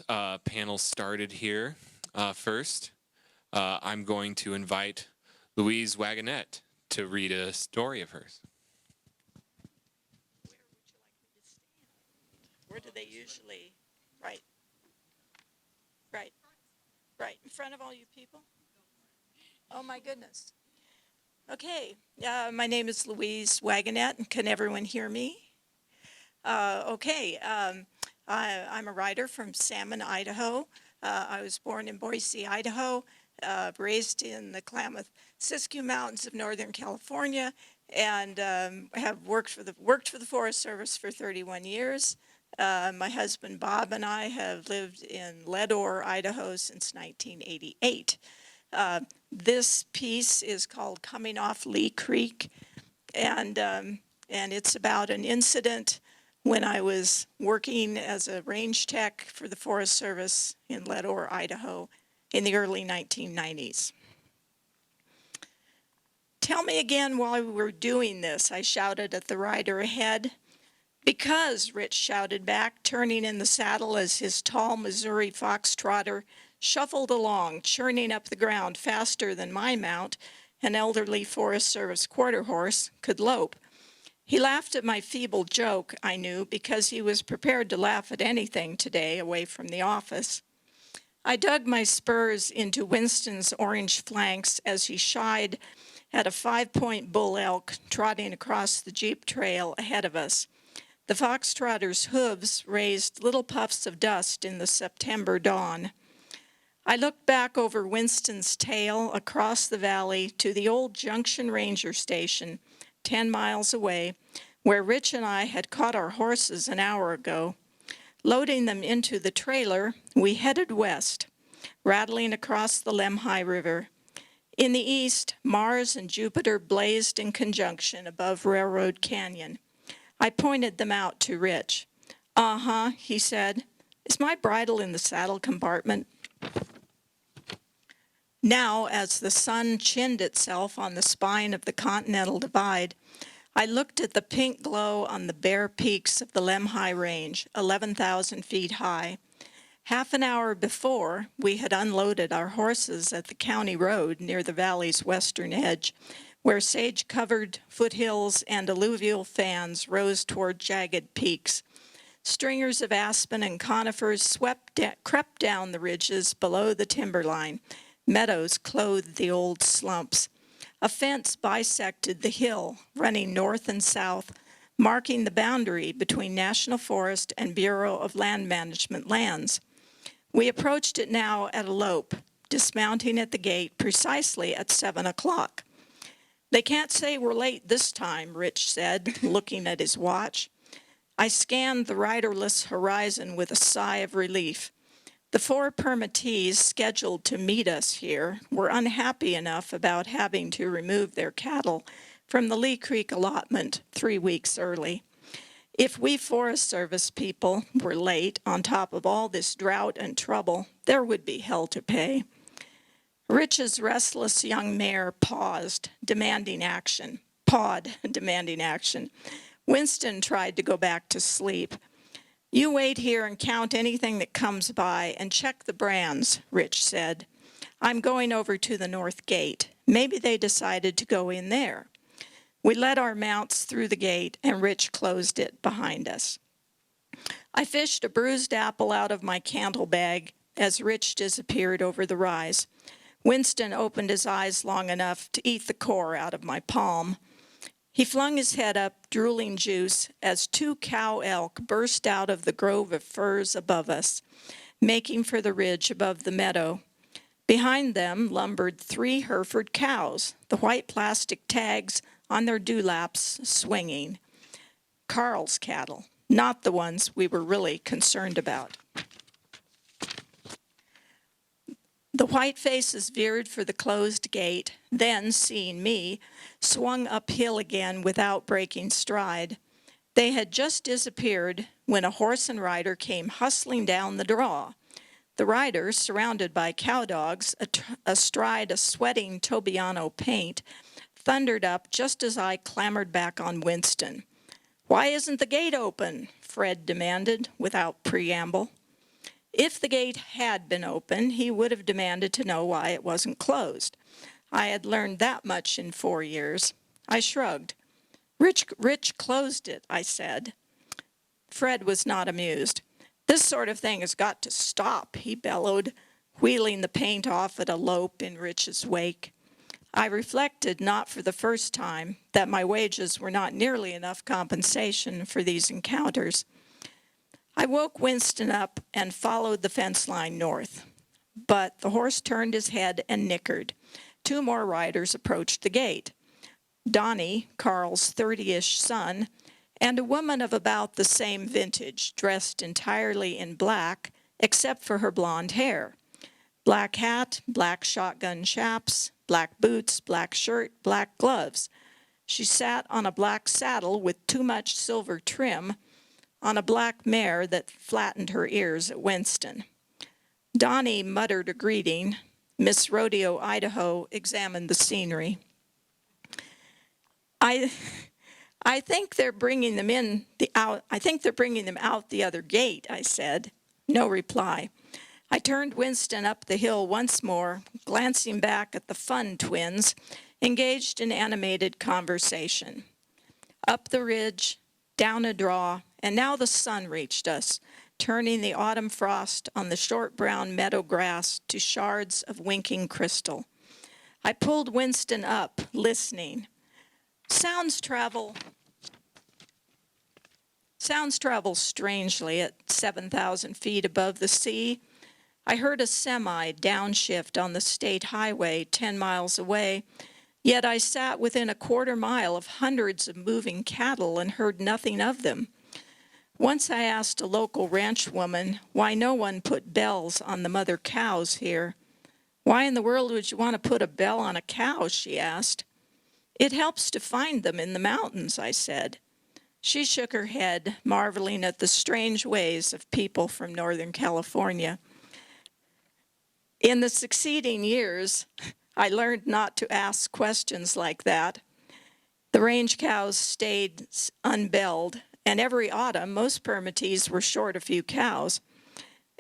get panel started here. First, I'm going to invite Louise Wagenknecht to read a story of hers. Where would you like me to stand? Where do they usually? Right. Right. In front of all you people? Oh, my goodness. Okay. My name is Louise Wagenknecht. Can everyone hear me? Okay. I'm a writer from Salmon, Idaho. I was born in Boise, Idaho, raised in the Klamath-Siskiyou Mountains of Northern California, and have worked for the Forest Service for 31 years. My husband Bob and I have lived in Leadore, Idaho since 1988. This piece is called "Coming Off Lee Creek," and it's about an incident when I was working as a range tech for the Forest Service in Leadore, Idaho in the early 1990s. "Tell me again while we were doing this," I shouted at the rider ahead. "Because," Rich shouted back, turning in the saddle as his tall Missouri foxtrotter shuffled along, churning up the ground faster than my mount, an elderly Forest Service quarter horse, could lope. He laughed at my feeble joke, I knew, because he was prepared to laugh at anything today away from the office. I dug my spurs into Winston's orange flanks as he shied at a 5-point bull elk trotting across the jeep trail ahead of us. The foxtrotter's hooves raised little puffs of dust in the September dawn. I looked back over Winston's tail across the valley to the old Junction Ranger Station, 10 miles away, where Rich and I had caught our horses an hour ago. Loading them into the trailer, we headed west, rattling across the Lemhi River. In the east, Mars and Jupiter blazed in conjunction above Railroad Canyon. I pointed them out to Rich. "Uh-huh," he said. "Is my bridle in the saddle compartment?" Now, as the sun chinned itself on the spine of the Continental Divide, I looked at the pink glow on the bare peaks of the Lemhi Range, 11,000 feet high. Half an hour before, we had unloaded our horses at the county road near the valley's western edge, where sage-covered foothills and alluvial fans rose toward jagged peaks. Stringers of aspen and conifers crept down the ridges below the timberline. Meadows clothed the old slumps. A fence bisected the hill, running north and south, marking the boundary between National Forest and Bureau of Land Management lands. We approached it now at a lope, dismounting at the gate precisely at 7 o'clock. "They can't say we're late this time," Rich said, looking at his watch. I scanned the riderless horizon with a sigh of relief. The 4 permittees scheduled to meet us here were unhappy enough about having to remove their cattle from the Lee Creek allotment 3 weeks early. If we Forest Service people were late on top of all this drought and trouble, there would be hell to pay. Rich's restless young mare paused, demanding action. Winston tried to go back to sleep. "You wait here and count anything that comes by and check the brands," Rich said. "I'm going over to the north gate. Maybe they decided to go in there." We led our mounts through the gate, and Rich closed it behind us. I fished a bruised apple out of my cantle bag as Rich disappeared over the rise. Winston opened his eyes long enough to eat the core out of my palm. He flung his head up, drooling juice, as 2 cow elk burst out of the grove of firs above us, making for the ridge above the meadow. Behind them lumbered 3 Hereford cows, the white plastic tags on their dewlaps swinging. Carl's cattle, not the ones we were really concerned about. The white faces veered for the closed gate, then, seeing me, swung uphill again without breaking stride. They had just disappeared when a horse and rider came hustling down the draw. The rider, surrounded by cowdogs, astride a sweating Tobiano paint, thundered up just as I clambered back on Winston. "Why isn't the gate open?" Fred demanded without preamble. If the gate had been open, he would have demanded to know why it wasn't closed. I had learned that much in 4 years. I shrugged. Rich closed it, I said. Fred was not amused. This sort of thing has got to stop, he bellowed, wheeling the paint off at a lope in Rich's wake. I reflected, not for the first time, that my wages were not nearly enough compensation for these encounters. I woke Winston up and followed the fence line north. But the horse turned his head and nickered. 2 more riders approached the gate. Donnie, Carl's 30-ish son, and a woman of about the same vintage, dressed entirely in black, except for her blonde hair. Black hat, black shotgun chaps, black boots, black shirt, black gloves. She sat on a black saddle with too much silver trim on a black mare that flattened her ears at Winston. Donnie muttered a greeting. Miss Rodeo Idaho examined the scenery. I think they're bringing them out the other gate, I said. No reply. I turned Winston up the hill once more, glancing back at the Fun twins, engaged in animated conversation. Up the ridge, down a draw, and now the sun reached us, turning the autumn frost on the short brown meadow grass to shards of winking crystal. I pulled Winston up, listening. Sounds travel strangely at 7,000 feet above the sea. I heard a semi downshift on the state highway 10 miles away, yet I sat within a quarter mile of hundreds of moving cattle and heard nothing of them. Once I asked a local ranch woman why no one put bells on the mother cows here. Why in the world would you want to put a bell on a cow, she asked. It helps to find them in the mountains, I said. She shook her head, marveling at the strange ways of people from Northern California. In the succeeding years, I learned not to ask questions like that. The range cows stayed unbelled, and every autumn, most permittees were short a few cows.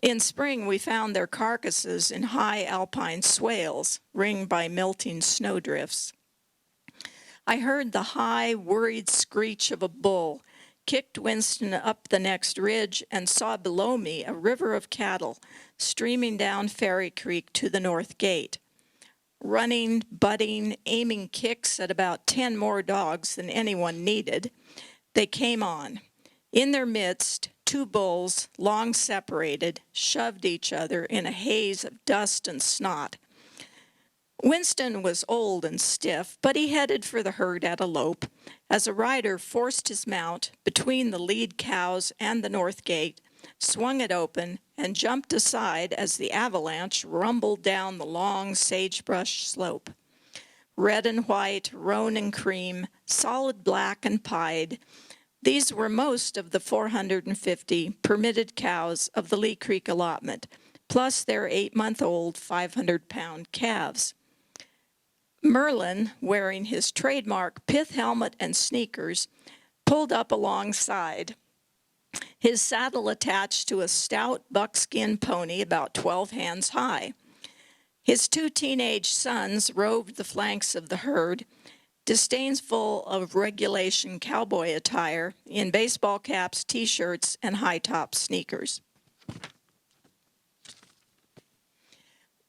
In spring, we found their carcasses in high alpine swales, ringed by melting snowdrifts. I heard the high, worried screech of a bull, kicked Winston up the next ridge, and saw below me a river of cattle streaming down Ferry Creek to the north gate. Running, butting, aiming kicks at about 10 more dogs than anyone needed, they came on. In their midst, 2 bulls, long separated, shoved each other in a haze of dust and snot. Winston was old and stiff, but he headed for the herd at a lope, as a rider forced his mount between the lead cows and the north gate, swung it open, and jumped aside as the avalanche rumbled down the long sagebrush slope. Red and white, roan and cream, solid black and pied, these were most of the 450 permitted cows of the Lee Creek allotment, plus their 8-month-old 500-pound calves. Merlin, wearing his trademark pith helmet and sneakers, pulled up alongside, his saddle attached to a stout buckskin pony about 12 hands high. His 2 teenage sons roved the flanks of the herd, disdainful of regulation cowboy attire in baseball caps, T-shirts, and high-top sneakers.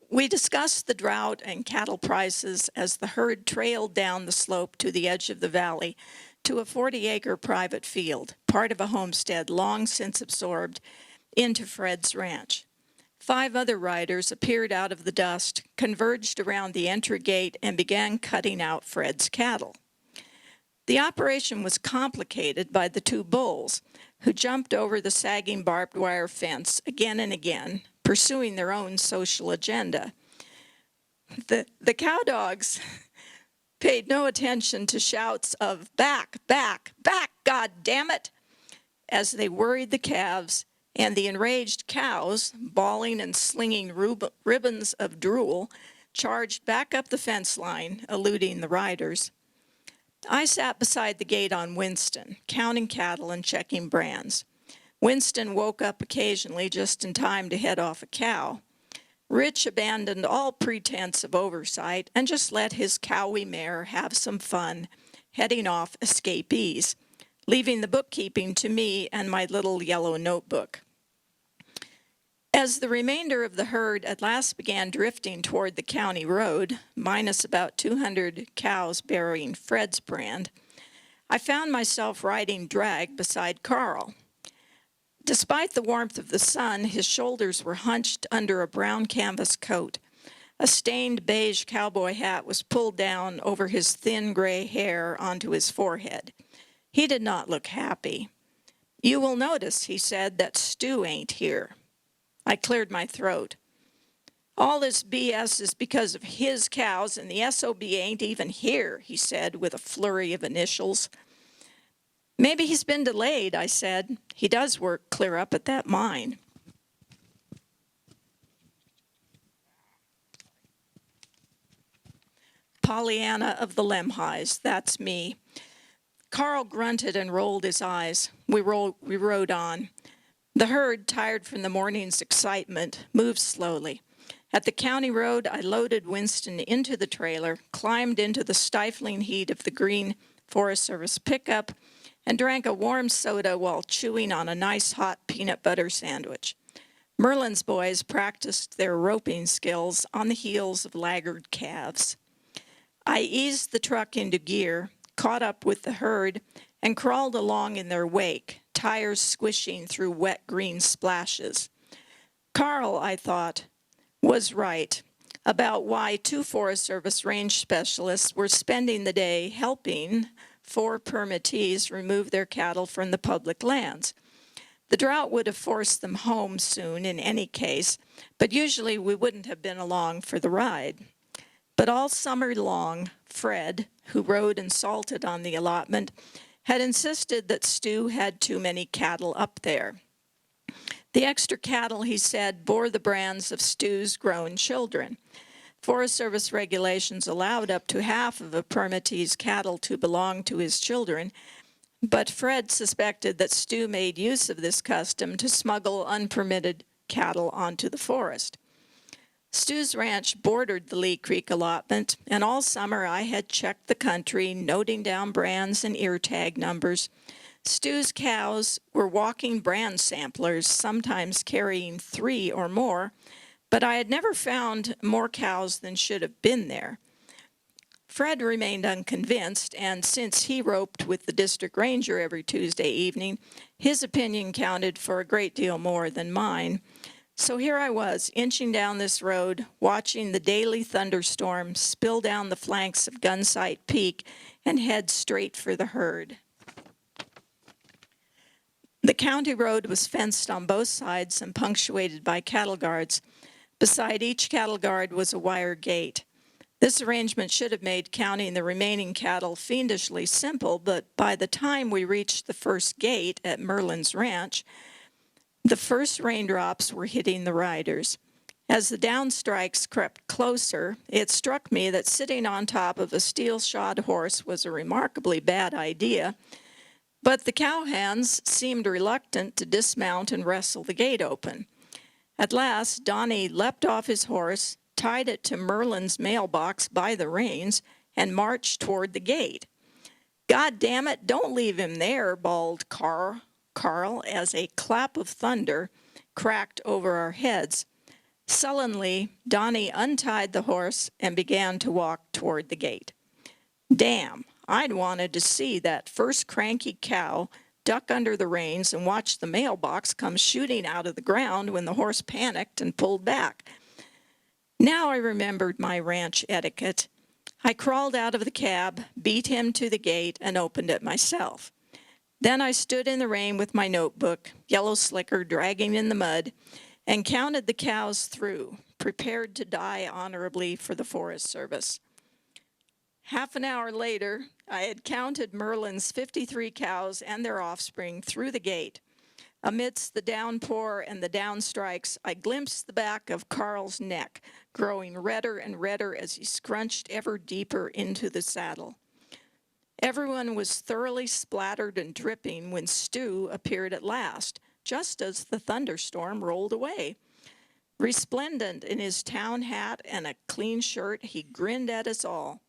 We discussed the drought and cattle prices as the herd trailed down the slope to the edge of the valley to a 40-acre private field, part of a homestead long since absorbed into Fred's ranch. 5 other riders appeared out of the dust, converged around the entry gate, and began cutting out Fred's cattle. The operation was complicated by the 2 bulls, who jumped over the sagging barbed wire fence again and again, pursuing their own social agenda. The cow dogs paid no attention to shouts of back, back, back, God damn it, as they worried the calves, and the enraged cows, bawling and slinging ribbons of drool, charged back up the fence line, eluding the riders. I sat beside the gate on Winston, counting cattle and checking brands. Winston woke up occasionally just in time to head off a cow. Rich abandoned all pretense of oversight and just let his cowy mare have some fun, heading off escapees, leaving the bookkeeping to me and my little yellow notebook. As the remainder of the herd at last began drifting toward the county road, minus about 200 cows bearing Fred's brand, I found myself riding drag beside Carl. Despite the warmth of the sun, his shoulders were hunched under a brown canvas coat. A stained beige cowboy hat was pulled down over his thin gray hair onto his forehead. He did not look happy. "You will notice," he said, "that Stu ain't here." I cleared my throat. "All this BS is because of his cows, and the SOB ain't even here," he said with a flurry of initials. "Maybe he's been delayed," I said. "He does work clear up at that mine." Pollyanna of the Lemhis, that's me. Carl grunted and rolled his eyes. We rode on. The herd, tired from the morning's excitement, moved slowly. At the county road, I loaded Winston into the trailer, climbed into the stifling heat of the green Forest Service pickup, and drank a warm soda while chewing on a nice hot peanut butter sandwich. Merlin's boys practiced their roping skills on the heels of laggard calves. I eased the truck into gear, caught up with the herd, and crawled along in their wake, tires squishing through wet green splashes. Carl, I thought, was right about why 2 Forest Service range specialists were spending the day helping 4 permittees remove their cattle from the public lands. The drought would have forced them home soon in any case, but usually we wouldn't have been along for the ride. But all summer long, Fred, who rode and salted on the allotment, had insisted that Stu had too many cattle up there. The extra cattle, he said, bore the brands of Stu's grown children. Forest Service regulations allowed up to half of a permittee's cattle to belong to his children, but Fred suspected that Stu made use of this custom to smuggle unpermitted cattle onto the forest. Stu's ranch bordered the Lee Creek allotment, and all summer I had checked the country, noting down brands and ear tag numbers. Stu's cows were walking brand samplers, sometimes carrying 3 or more, but I had never found more cows than should have been there. Fred remained unconvinced, and since he roped with the district ranger every Tuesday evening, his opinion counted for a great deal more than mine. So here I was, inching down this road, watching the daily thunderstorm spill down the flanks of Gunsight Peak and head straight for the herd. The county road was fenced on both sides and punctuated by cattle guards. Beside each cattle guard was a wire gate. This arrangement should have made counting the remaining cattle fiendishly simple, but by the time we reached the first gate at Merlin's ranch, the first raindrops were hitting the riders. As the downstrikes crept closer, it struck me that sitting on top of a steel-shod horse was a remarkably bad idea, but the cowhands seemed reluctant to dismount and wrestle the gate open. At last, Donnie leapt off his horse, tied it to Merlin's mailbox by the reins, and marched toward the gate. "God damn it, don't leave him there," bawled Carl, as a clap of thunder cracked over our heads. Sullenly, Donnie untied the horse and began to walk toward the gate. Damn, I'd wanted to see that first cranky cow duck under the reins and watch the mailbox come shooting out of the ground when the horse panicked and pulled back. Now I remembered my ranch etiquette. I crawled out of the cab, beat him to the gate, and opened it myself. Then I stood in the rain with my notebook, yellow slicker dragging in the mud, and counted the cows through, prepared to die honorably for the Forest Service. Half an hour later, I had counted Merlin's 53 cows and their offspring through the gate. Amidst the downpour and the downstrikes, I glimpsed the back of Carl's neck, growing redder and redder as he scrunched ever deeper into the saddle. Everyone was thoroughly splattered and dripping when Stu appeared at last, just as the thunderstorm rolled away. Resplendent in his town hat and a clean shirt, he grinned at us all.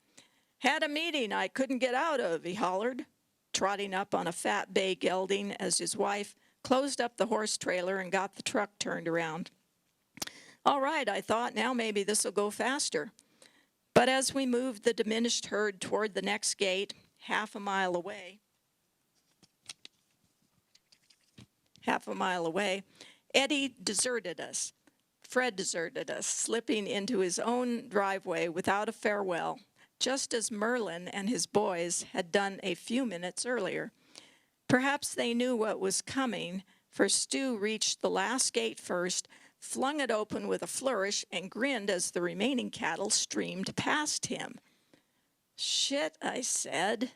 "Had a meeting I couldn't get out of," he hollered, trotting up on a fat bay gelding as his wife closed up the horse trailer and got the truck turned around. All right, I thought, now maybe this will go faster. But as we moved the diminished herd toward the next gate, half a mile away, Eddie deserted us. Fred deserted us, slipping into his own driveway without a farewell, just as Merlin and his boys had done a few minutes earlier. Perhaps they knew what was coming, for Stu reached the last gate first, flung it open with a flourish, and grinned as the remaining cattle streamed past him. "Shit," I said.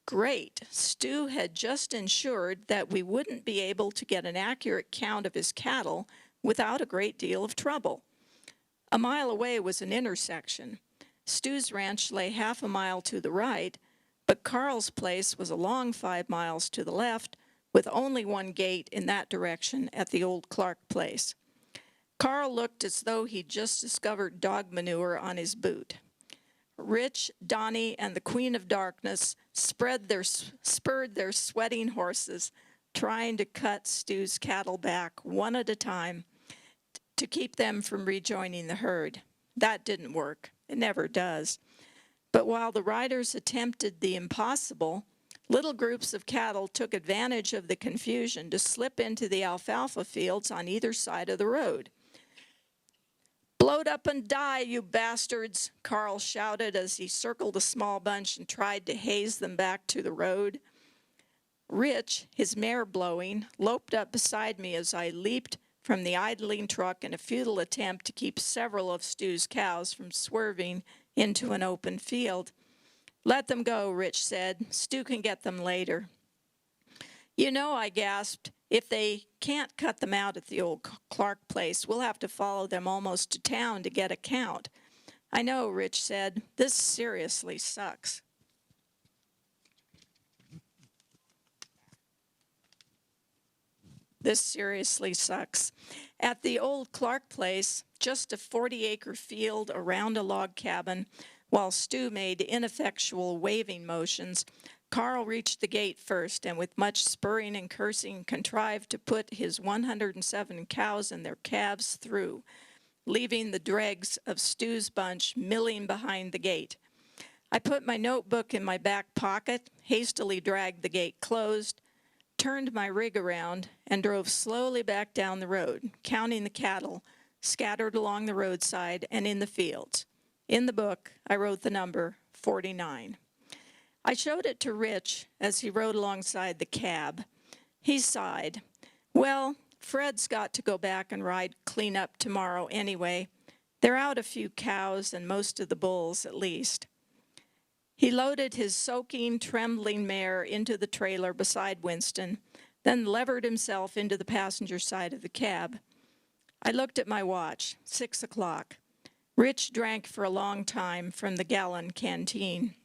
Great. Stu had just ensured that we wouldn't be able to get an accurate count of his cattle without a great deal of trouble. A mile away was an intersection. Stu's ranch lay half a mile to the right, but Carl's place was a long 5 miles to the left, with only one gate in that direction at the old Clark place. Carl looked as though he'd just discovered dog manure on his boot. Rich, Donnie, and the Queen of Darkness spurred their sweating horses, trying to cut Stu's cattle back one at a time to keep them from rejoining the herd. That didn't work. It never does. But while the riders attempted the impossible, little groups of cattle took advantage of the confusion to slip into the alfalfa fields on either side of the road. "Bloat up and die, you bastards," Carl shouted as he circled a small bunch and tried to haze them back to the road. Rich, his mare blowing, loped up beside me as I leaped from the idling truck in a futile attempt to keep several of Stu's cows from swerving into an open field. "Let them go," Rich said. "Stu can get them later." "You know," I gasped, "if they can't cut them out at the old Clark place, we'll have to follow them almost to town to get a count." "I know," Rich said. "This seriously sucks." At the old Clark place, just a 40-acre field around a log cabin, while Stu made ineffectual waving motions, Carl reached the gate first and with much spurring and cursing contrived to put his 107 cows and their calves through, leaving the dregs of Stu's bunch milling behind the gate. I put my notebook in my back pocket, hastily dragged the gate closed, turned my rig around, and drove slowly back down the road, counting the cattle scattered along the roadside and in the fields. In the book, I wrote the number 49. I showed it to Rich as he rode alongside the cab. He sighed. "Well, Fred's got to go back and ride clean up tomorrow anyway. They're out a few cows and most of the bulls at least." He loaded his soaking, trembling mare into the trailer beside Winston, then levered himself into the passenger side of the cab. I looked at my watch, 6 o'clock. Rich drank for a long time from the gallon canteen.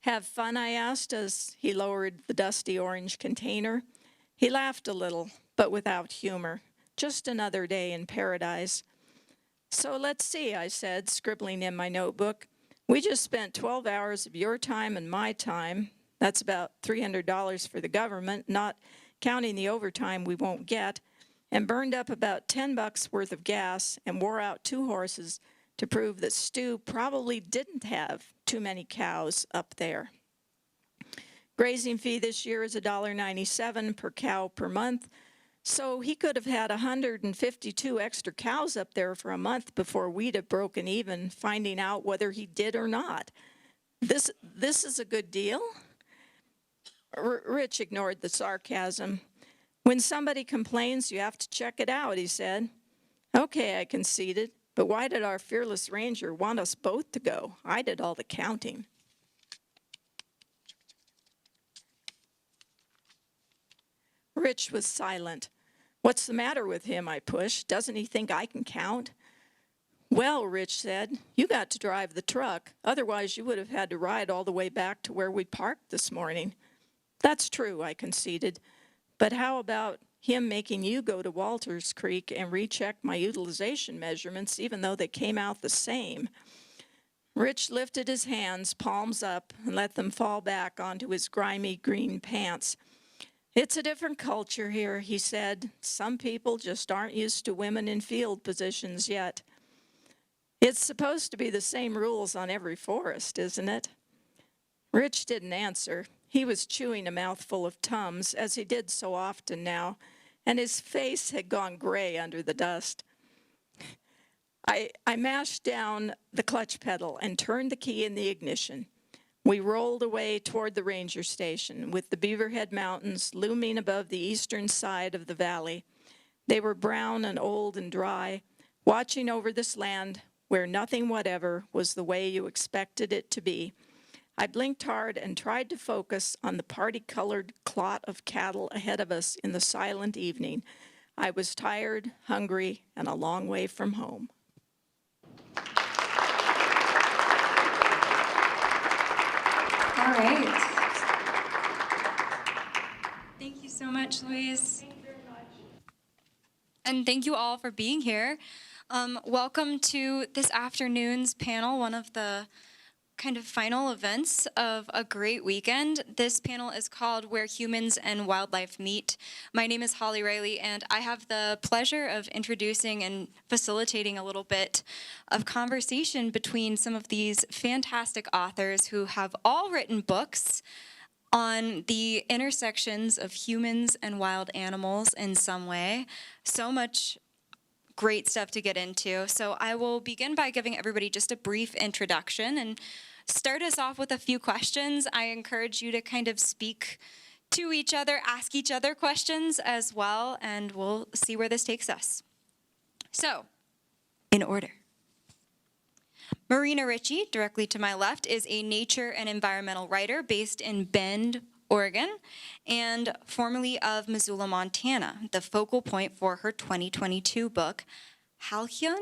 "Have fun?" I asked as he lowered the dusty orange container. He laughed a little, but without humor. "Just another day in paradise." "So let's see," I said, scribbling in my notebook. "We just spent 12 hours of your time and my time. That's about $300 for the government, not counting the overtime we won't get, and burned up about $10 worth of gas and wore out 2 horses to prove that Stu probably didn't have too many cows up there. Grazing fee this year is $1.97 per cow per month, so he could have had 152 extra cows up there for a month before we'd have broken even, finding out whether he did or not. This is a good deal?" Rich ignored the sarcasm. "When somebody complains, you have to check it out," he said. "Okay," I conceded, "but why did our fearless ranger want us both to go? I did all the counting." Rich was silent. "What's the matter with him?" I pushed. "Doesn't he think I can count?" "Well," Rich said, "you got to drive the truck. Otherwise, you would have had to ride all the way back to where we parked this morning." "That's true," I conceded. "But how about him making you go to Walters Creek and recheck my utilization measurements, even though they came out the same. Rich lifted his hands, palms up, and let them fall back onto his grimy green pants. It's a different culture here, he said. Some people just aren't used to women in field positions yet. It's supposed to be the same rules on every forest, isn't it? Rich didn't answer. He was chewing a mouthful of Tums, as he did so often now, and his face had gone gray under the dust. I mashed down the clutch pedal and turned the key in the ignition. We rolled away toward the ranger station, with the Beaverhead Mountains looming above the eastern side of the valley. They were brown and old and dry, watching over this land where nothing whatever was the way you expected it to be. I blinked hard and tried to focus on the party-colored clot of cattle ahead of us in the silent evening. I was tired, hungry, and a long way from home. All right. Thank you so much, Louise. Thank you very much. And thank you all for being here. Welcome to this afternoon's panel, one of the kind of final events of a great weekend. This panel is called Where Humans and Wildlife Meet. My name is Holly Riley, and I have the pleasure of introducing and facilitating a little bit of conversation between some of these fantastic authors who have all written books on the intersections of humans and wild animals in some way. So much great stuff to get into. So I will begin by giving everybody just a brief introduction and start us off with a few questions. I encourage you to kind of speak to each other, ask each other questions as well, and we'll see where this takes us. So, in order. Marina Richie, directly to my left, is a nature and environmental writer based in Bend, Oregon, and formerly of Missoula, Montana, the focal point for her 2022 book, Halcyon.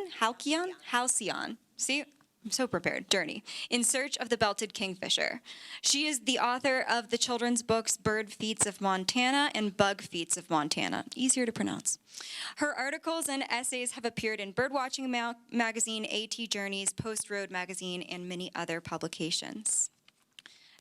See, I'm so prepared. Journey, In Search of the Belted Kingfisher. She is the author of the children's books Bird Feats of Montana and Bug Feats of Montana. Easier to pronounce. Her articles and essays have appeared in Birdwatching Magazine, AT Journeys, Post Road Magazine, and many other publications.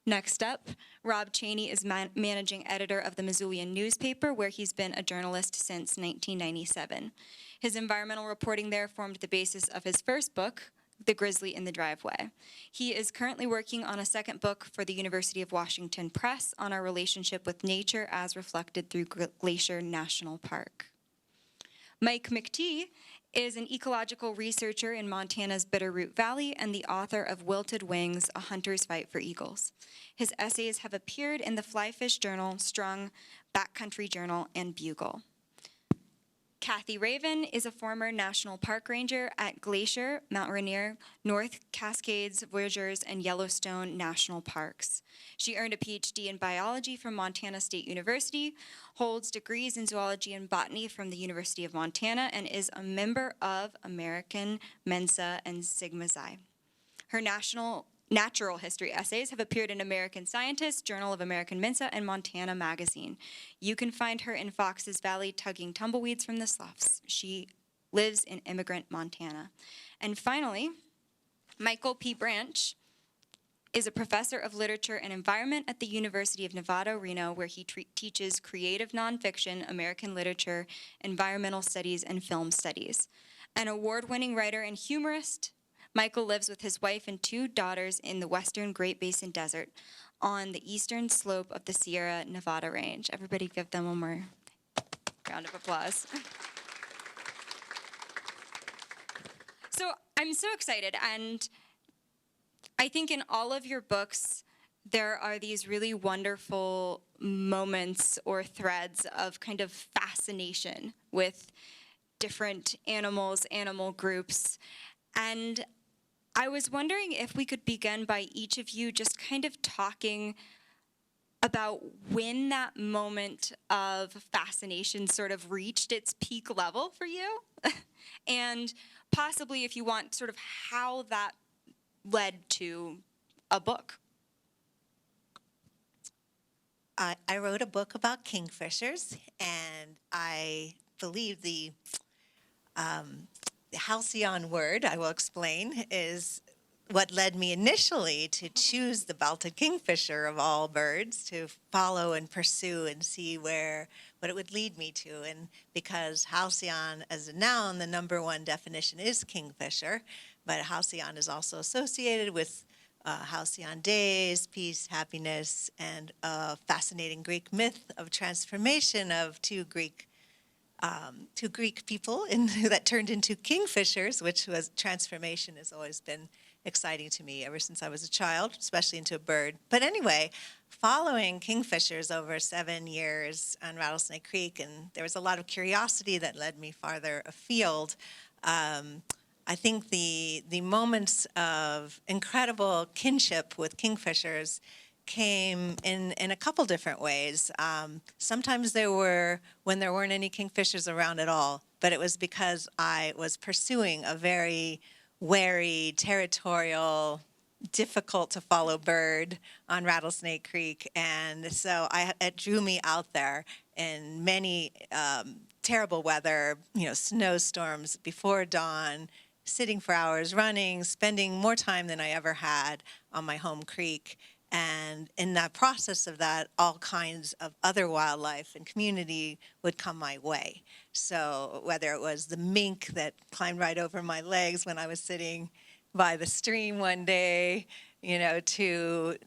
Next up, Rob Chaney is managing editor of the Missoulian newspaper, where he's been a journalist since 1997. His environmental reporting there formed the basis of his first book, The Grizzly in the Driveway. He is currently working on a second book for the University of Washington Press on our relationship with nature as reflected through Glacier National Park. Mike McTee is an ecological researcher in Montana's Bitterroot Valley and the author of Wilted Wings, A Hunter's Fight for Eagles. His essays have appeared in the Flyfish Journal, Strung, Backcountry Journal, and Bugle. Kathy Raven is a former National Park Ranger at Glacier, Mount Rainier, North Cascades, Voyageurs, and Yellowstone National Parks. She earned a PhD in biology from Montana State University, holds degrees in zoology and botany from the University of Montana, and is a member of American Mensa and Sigma Xi. Her natural history essays have appeared in American Scientist, Journal of American Mensa, and Montana Magazine. You can find her in Fox's Valley tugging tumbleweeds from the sloughs. She lives in Immigrant, Montana. And finally, Michael P. Branch is a professor of literature and environment at the University of Nevada, Reno, where he teaches creative nonfiction, American literature, environmental studies, and film studies. An award-winning writer and humorist, Michael lives with his wife and two daughters in the western Great Basin Desert on the eastern slope of the Sierra Nevada Range. Everybody give them one more round of applause. So I'm so excited, and I think in all of your books, there are these really wonderful moments or threads of kind of fascination with different animals, animal groups, and I was wondering if we could begin by each of you just kind of talking about when that moment of fascination sort of reached its peak level for you, and possibly, if you want, sort of how that led to a book. I wrote a book about kingfishers, and I believe the halcyon word, I will explain, is what led me initially to choose the belted kingfisher of all birds to follow and pursue and see what it would lead me to. And because halcyon as a noun, the number one definition is kingfisher, but halcyon is also associated with halcyon days, peace, happiness, and a fascinating Greek myth of transformation of two Greek people that turned into kingfishers, which was transformation has always been exciting to me ever since I was a child, especially into a bird. But anyway, following kingfishers over 7 years on Rattlesnake Creek, and there was a lot of curiosity that led me farther afield. I think the moments of incredible kinship with kingfishers came in a couple different ways. Sometimes there were when there weren't any kingfishers around at all, but it was because I was pursuing a very wary, territorial, difficult to follow bird on Rattlesnake Creek, and so it drew me out there in many terrible weather, snowstorms before dawn, sitting for hours running, spending more time than I ever had on my home creek. And in that process of that, all kinds of other wildlife and community would come my way. So whether it was the mink that climbed right over my legs when I was sitting by the stream one day, to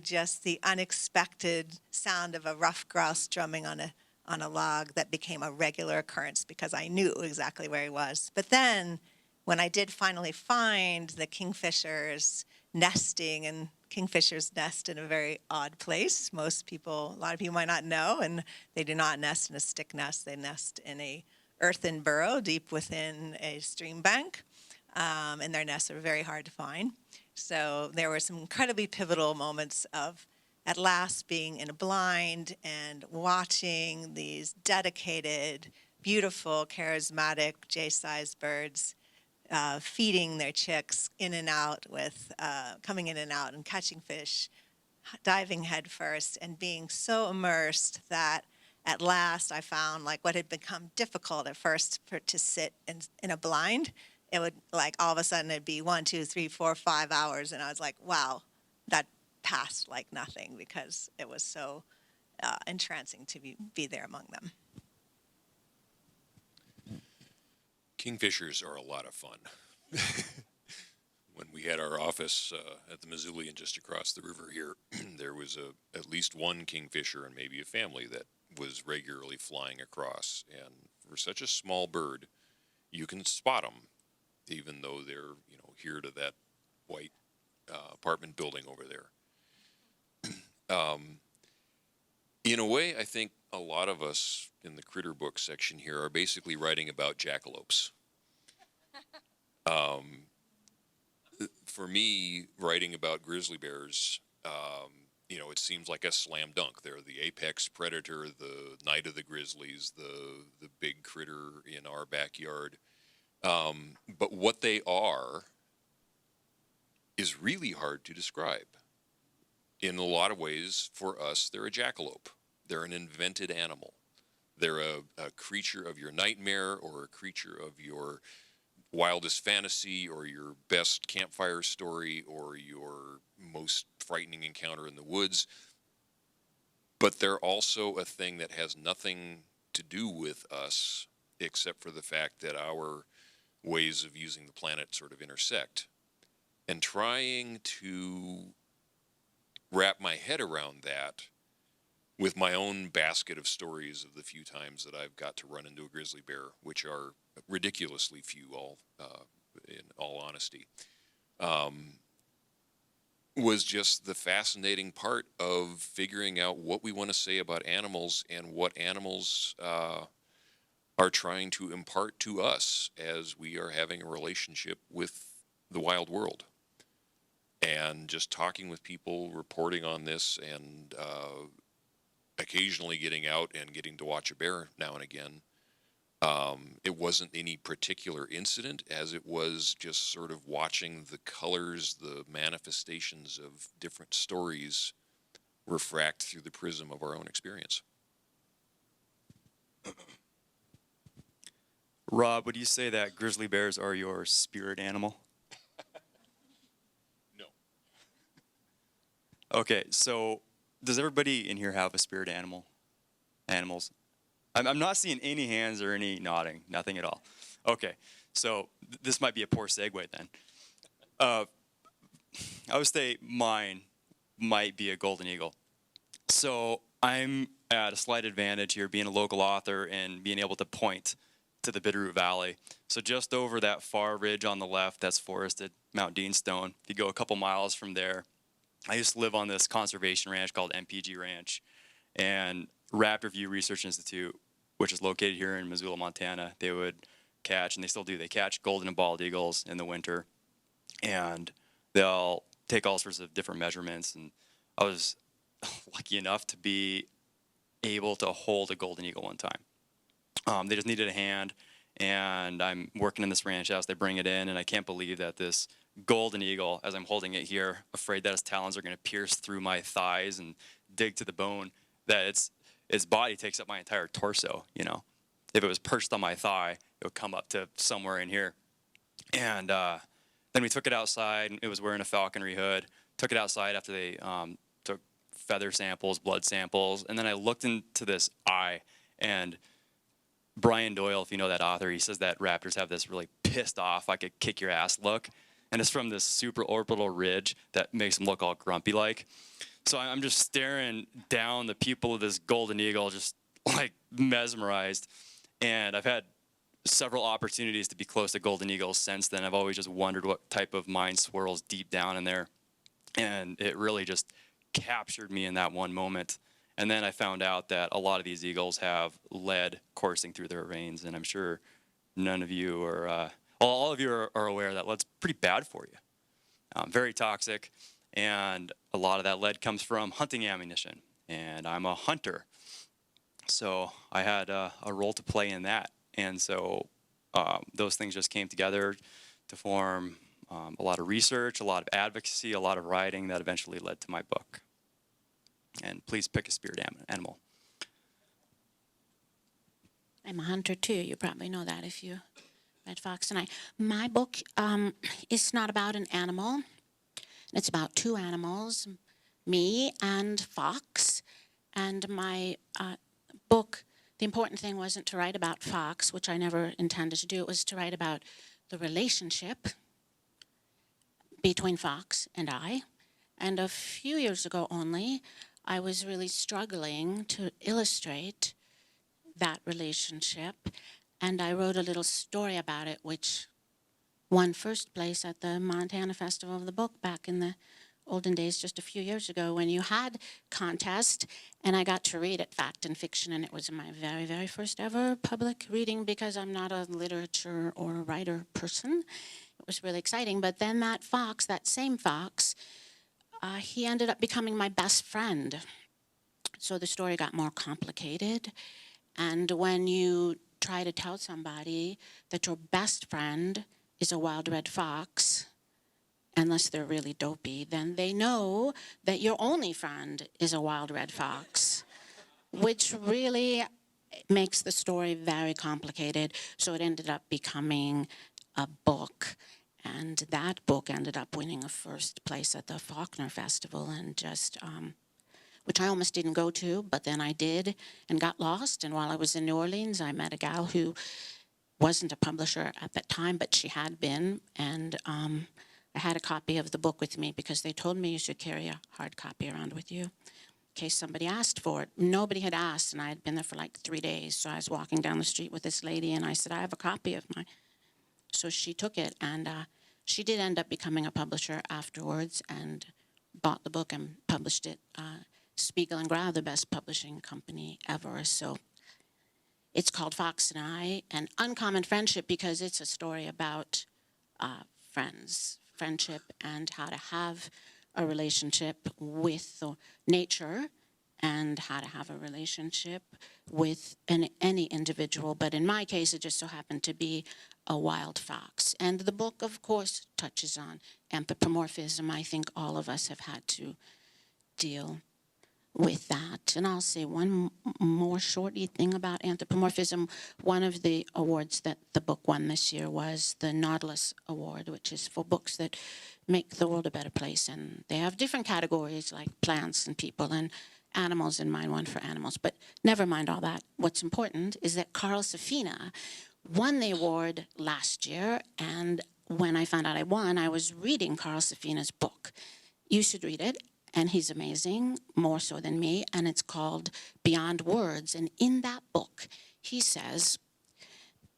just the unexpected sound of a ruffed grouse drumming on a log that became a regular occurrence because I knew exactly where he was. But then when I did finally find the kingfishers nesting, and kingfishers nest in a very odd place. A lot of people might not know, and they do not nest in a stick nest. They nest in a earthen burrow deep within a stream bank, and their nests are very hard to find. So there were some incredibly pivotal moments of at last being in a blind and watching these dedicated, beautiful, charismatic, J-sized birds feeding their chicks in and out coming in and out and catching fish, diving head first, and being so immersed that at last I found what had become difficult at first to sit in a blind. It would all of a sudden it'd be 1, 2, 3, 4, 5 hours, and I was like, wow, that passed like nothing because it was so entrancing to be there among them. Kingfishers are a lot of fun. When we had our office at the Missoulian just across the river here, there was at least one kingfisher and maybe a family that was regularly flying across. And for such a small bird, you can spot them, even though they're here to that white apartment building over there. In a way, I think a lot of us in the critter book section here are basically writing about jackalopes. For me, writing about grizzly bears, it seems like a slam dunk. They're the apex predator, the night of the grizzlies, the big critter in our backyard. But what they are is really hard to describe. In a lot of ways, for us, they're a jackalope. They're an invented animal. They're a creature of your nightmare, or a creature of your wildest fantasy, or your best campfire story, or your most frightening encounter in the woods. But they're also a thing that has nothing to do with us, except for the fact that our ways of using the planet sort of intersect. And trying to wrap my head around that with my own basket of stories of the few times that I've got to run into a grizzly bear, which are ridiculously few, in all honesty, was just the fascinating part of figuring out what we want to say about animals and what animals are trying to impart to us as we are having a relationship with the wild world. And just talking with people, reporting on this, and occasionally getting out and getting to watch a bear now and again. It wasn't any particular incident, as it was just sort of watching the colors, the manifestations of different stories refract through the prism of our own experience. Rob, would you say that grizzly bears are your spirit animal? No. Okay, so does everybody in here have a spirit animal? Animals? I'm not seeing any hands or any nodding, nothing at all. Okay, so this might be a poor segue then. I would say mine might be a golden eagle. So I'm at a slight advantage here being a local author and being able to point to the Bitterroot Valley. So just over that far ridge on the left, that's forested, Mount Deanstone. If you go a couple miles from there, I used to live on this conservation ranch called MPG Ranch. And Raptor View Research Institute, which is located here in Missoula, Montana, they would catch, and they still do, they catch golden and bald eagles in the winter. And they'll take all sorts of different measurements. And I was lucky enough to be able to hold a golden eagle one time. They just needed a hand, and I'm working in this ranch house. They bring it in, and I can't believe that this golden eagle, as I'm holding it here, afraid that its talons are going to pierce through my thighs and dig to the bone, that its body takes up my entire torso, you know. If it was perched on my thigh, it would come up to somewhere in here. And then we took it outside, and it was wearing a falconry hood. Took it outside after they took feather samples, blood samples, and then I looked into this eye, and Brian Doyle, if you know that author, he says that raptors have this really pissed off, I could kick your ass look. And it's from this supraorbital ridge that makes them look all grumpy like. So I'm just staring down the pupil of this golden eagle, just like mesmerized. And I've had several opportunities to be close to golden eagles since then. I've always just wondered what type of mind swirls deep down in there. And it really just captured me in that one moment. And then I found out that a lot of these eagles have lead coursing through their veins, and I'm sure none of you are, all of you are aware that lead's pretty bad for you. Very toxic, and a lot of that lead comes from hunting ammunition, and I'm a hunter. So I had a role to play in that, and so those things just came together to form a lot of research, a lot of advocacy, a lot of writing that eventually led to my book. And please pick a spirit animal. I'm a hunter too. You probably know that if you read Fox and I. My book is not about an animal. It's about two animals, me and Fox. And my book, the important thing wasn't to write about Fox, which I never intended to do. It was to write about the relationship between Fox and I. And a few years ago only, I was really struggling to illustrate that relationship, and I wrote a little story about it, which won first place at the Montana Festival of the Book back in the olden days, just a few years ago, when you had contest, and I got to read it, Fact and Fiction, and it was my very, very first ever public reading because I'm not a literature or a writer person. It was really exciting, but then that Fox, that same Fox, he ended up becoming my best friend. So the story got more complicated. And when you try to tell somebody that your best friend is a wild red fox, unless they're really dopey, then they know that your only friend is a wild red fox, which really makes the story very complicated. So it ended up becoming a book. And that book ended up winning a first place at the Faulkner Festival, and just, which I almost didn't go to, but then I did and got lost. And while I was in New Orleans, I met a gal who wasn't a publisher at that time, but she had been. And I had a copy of the book with me because they told me you should carry a hard copy around with you in case somebody asked for it. Nobody had asked, and I had been there for like 3 days. So I was walking down the street with this lady, and I said, I have a copy of my... So she took it, and she did end up becoming a publisher afterwards and bought the book and published it. Spiegel and Grau, the best publishing company ever. So it's called Fox and I, an uncommon friendship, because it's a story about friendship, and how to have a relationship with nature, and how to have a relationship with any individual. But in my case, it just so happened to be a wild fox. And the book, of course, touches on anthropomorphism. I think all of us have had to deal with that. And I'll say one more shorty thing about anthropomorphism. One of the awards that the book won this year was the Nautilus Award, which is for books that make the world a better place. And they have different categories like plants and people and animals, and mine won for animals. But never mind all that. What's important is that Carl Safina won the award last year, and when I found out I won, I was reading Carl Safina's book. You should read it, and he's amazing, more so than me, and it's called Beyond Words. And in that book, he says,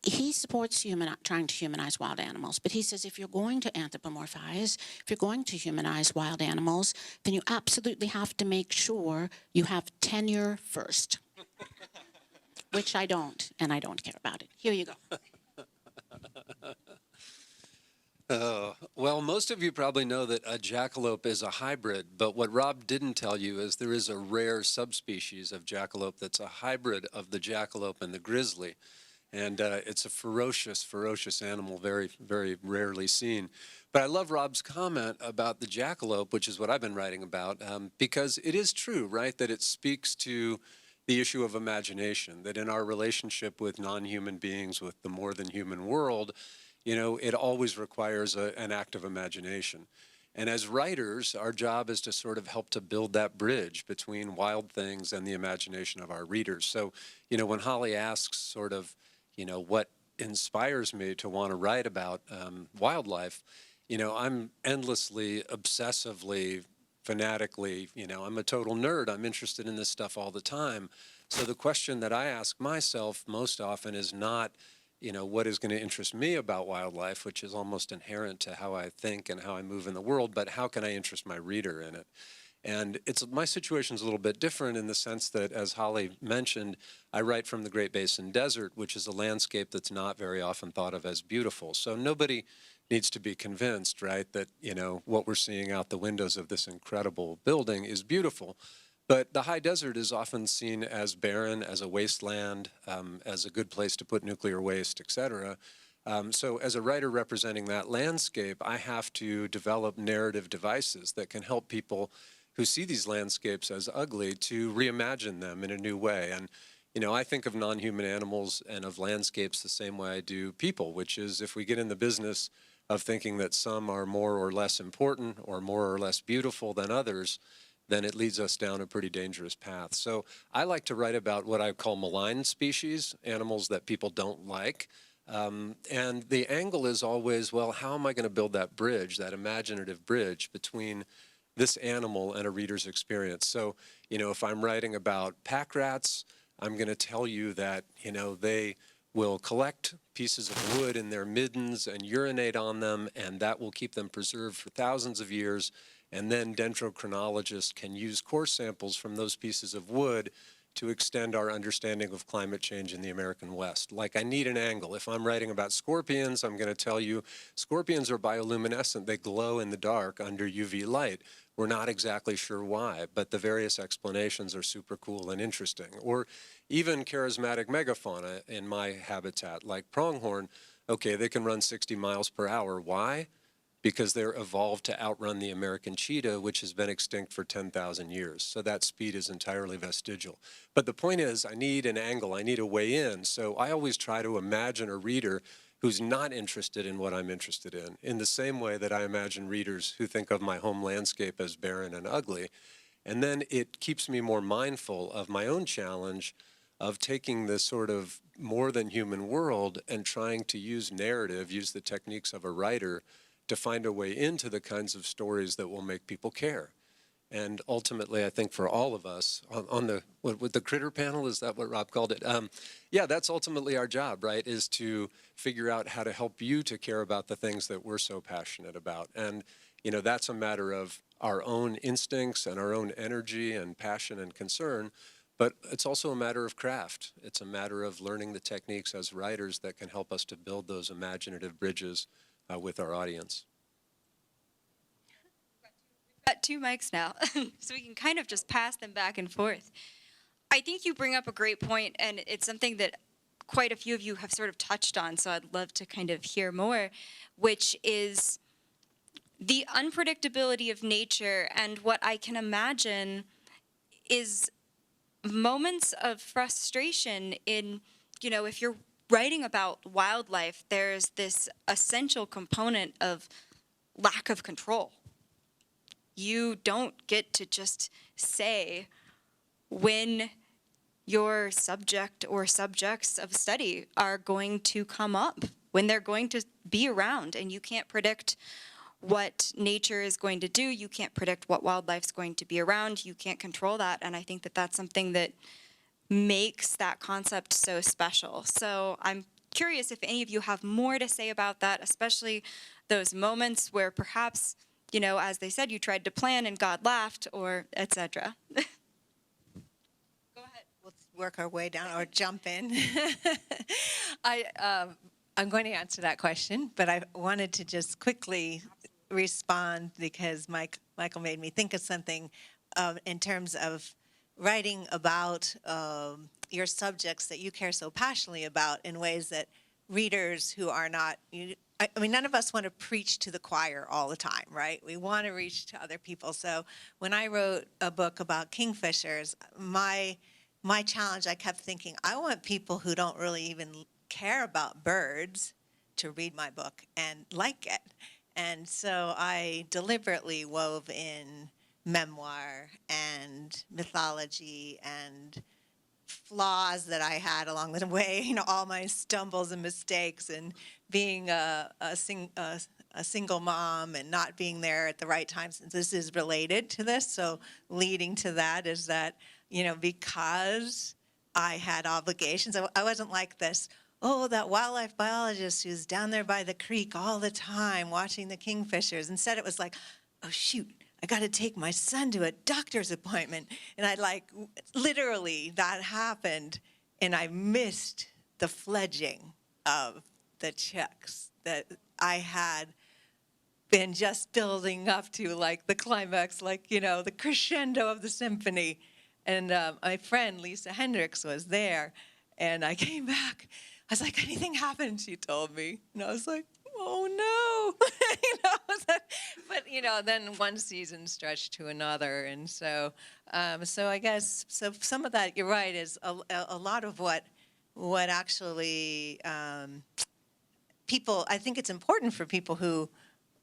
he supports trying to humanize wild animals, but he says if you're going to anthropomorphize, if you're going to humanize wild animals, then you absolutely have to make sure you have tenure first. Which I don't, and I don't care about it. Here you go. Well, most of you probably know that a jackalope is a hybrid, but what Rob didn't tell you is there is a rare subspecies of jackalope that's a hybrid of the jackalope and the grizzly. And it's a ferocious, ferocious animal, very, very rarely seen. But I love Rob's comment about the jackalope, which is what I've been writing about, because it is true, right, that it speaks to the issue of imagination, that in our relationship with non-human beings, with the more than human world, you know, it always requires an act of imagination. And as writers, our job is to sort of help to build that bridge between wild things and the imagination of our readers. So, you know, when Holly asks sort of, you know, what inspires me to want to write about wildlife, you know, I'm endlessly, obsessively, fanatically, you know, I'm a total nerd. I'm interested in this stuff all the time. So the question that I ask myself most often is not, you know, what is going to interest me about wildlife, which is almost inherent to how I think and how I move in the world, but how can I interest my reader in it? And my situation's a little bit different in the sense that, as Holly mentioned, I write from the Great Basin Desert, which is a landscape that's not very often thought of as beautiful. So nobody needs to be convinced, right, that, you know, what we're seeing out the windows of this incredible building is beautiful. But the high desert is often seen as barren, as a wasteland, as a good place to put nuclear waste, et cetera. So as a writer representing that landscape, I have to develop narrative devices that can help people who see these landscapes as ugly to reimagine them in a new way. And, you know, I think of non-human animals and of landscapes the same way I do people, which is if we get in the business of thinking that some are more or less important or more or less beautiful than others, then it leads us down a pretty dangerous path. So I like to write about what I call maligned species, animals that people don't like. And the angle is always, well, how am I going to build that bridge, that imaginative bridge between this animal and a reader's experience? So, you know, if I'm writing about pack rats, I'm going to tell you that, you know, they will collect pieces of wood in their middens and urinate on them, and that will keep them preserved for thousands of years. And then dendrochronologists can use core samples from those pieces of wood to extend our understanding of climate change in the American West. Like, I need an angle. If I'm writing about scorpions, I'm going to tell you scorpions are bioluminescent. They glow in the dark under UV light. We're not exactly sure why, but the various explanations are super cool and interesting. Or even charismatic megafauna in my habitat, like pronghorn. Okay, they can run 60 miles per hour. Why? Because they're evolved to outrun the American cheetah, which has been extinct for 10,000 years. So that speed is entirely vestigial. But the point is, I need an angle, I need a way in. So I always try to imagine a reader who's not interested in what I'm interested in the same way that I imagine readers who think of my home landscape as barren and ugly. And then it keeps me more mindful of my own challenge of taking this sort of more than human world and trying to use narrative, use the techniques of a writer to find a way into the kinds of stories that will make people care. And ultimately, I think for all of us, on the, with the critter panel, is that what Rob called it? Yeah, that's ultimately our job, right, is to figure out how to help you to care about the things that we're so passionate about. And, you know, that's a matter of our own instincts and our own energy and passion and concern, but it's also a matter of craft. It's a matter of learning the techniques as writers that can help us to build those imaginative bridges with our audience. Got two mics now, so we can kind of just pass them back and forth. I think you bring up a great point, and it's something that quite a few of you have sort of touched on, so I'd love to kind of hear more, which is the unpredictability of nature and what I can imagine is moments of frustration in, if you're writing about wildlife, there's this essential component of lack of control. You don't get to just say when your subject or subjects of study are going to come up, when they're going to be around, and you can't predict what nature is going to do. You can't predict what wildlife's going to be around. You can't control that, and I think that that's something that makes that concept so special. So I'm curious if any of you have more to say about that, especially those moments where perhaps, as they said, you tried to plan and God laughed, or etc. Go ahead. Let's work our way down or jump in. I'm going to answer that question, but I wanted to just quickly respond because Michael made me think of something in terms of writing about your subjects that you care so passionately about in ways that readers who are not, I mean, none of us want to preach to the choir all the time, right? We want to reach to other people. So when I wrote a book about kingfishers, my challenge, I kept thinking, I want people who don't really even care about birds to read my book and like it. And so I deliberately wove in memoir and mythology and flaws that I had along the way, all my stumbles and mistakes, and being a single mom and not being there at the right time, since this is related to this. So leading to that is that, because I had obligations, I wasn't like this, that wildlife biologist who's down there by the creek all the time watching the kingfishers. Instead, it was like, oh, shoot, I got to take my son to a doctor's appointment. And literally, that happened, and I missed the fledging of the chicks that I had been just building up to, like the climax, the crescendo of the symphony. And my friend, Lisa Hendricks, was there, and I came back. I was like, anything happened? She told me. And I was like, oh, no. But, then one season stretched to another. And so I guess, some of that, you're right, is a lot of what actually people, I think it's important for people who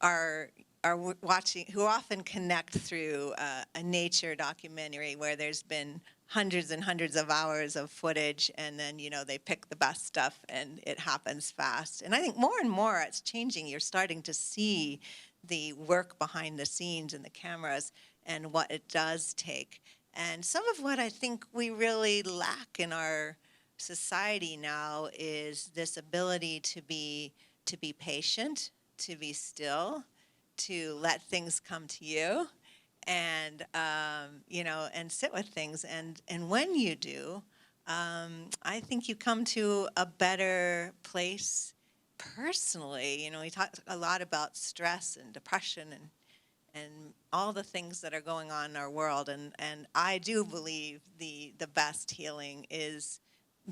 are watching, who often connect through a nature documentary where there's been hundreds and hundreds of hours of footage, and then, they pick the best stuff, and it happens fast. And I think more and more it's changing. You're starting to see the work behind the scenes and the cameras and what it does take. And some of what I think we really lack in our society now is this ability to be patient, to be still, to let things come to you, and and sit with things. And when you do, I think you come to a better place personally. We talk a lot about stress and depression and all the things that are going on in our world. And I do believe the best healing is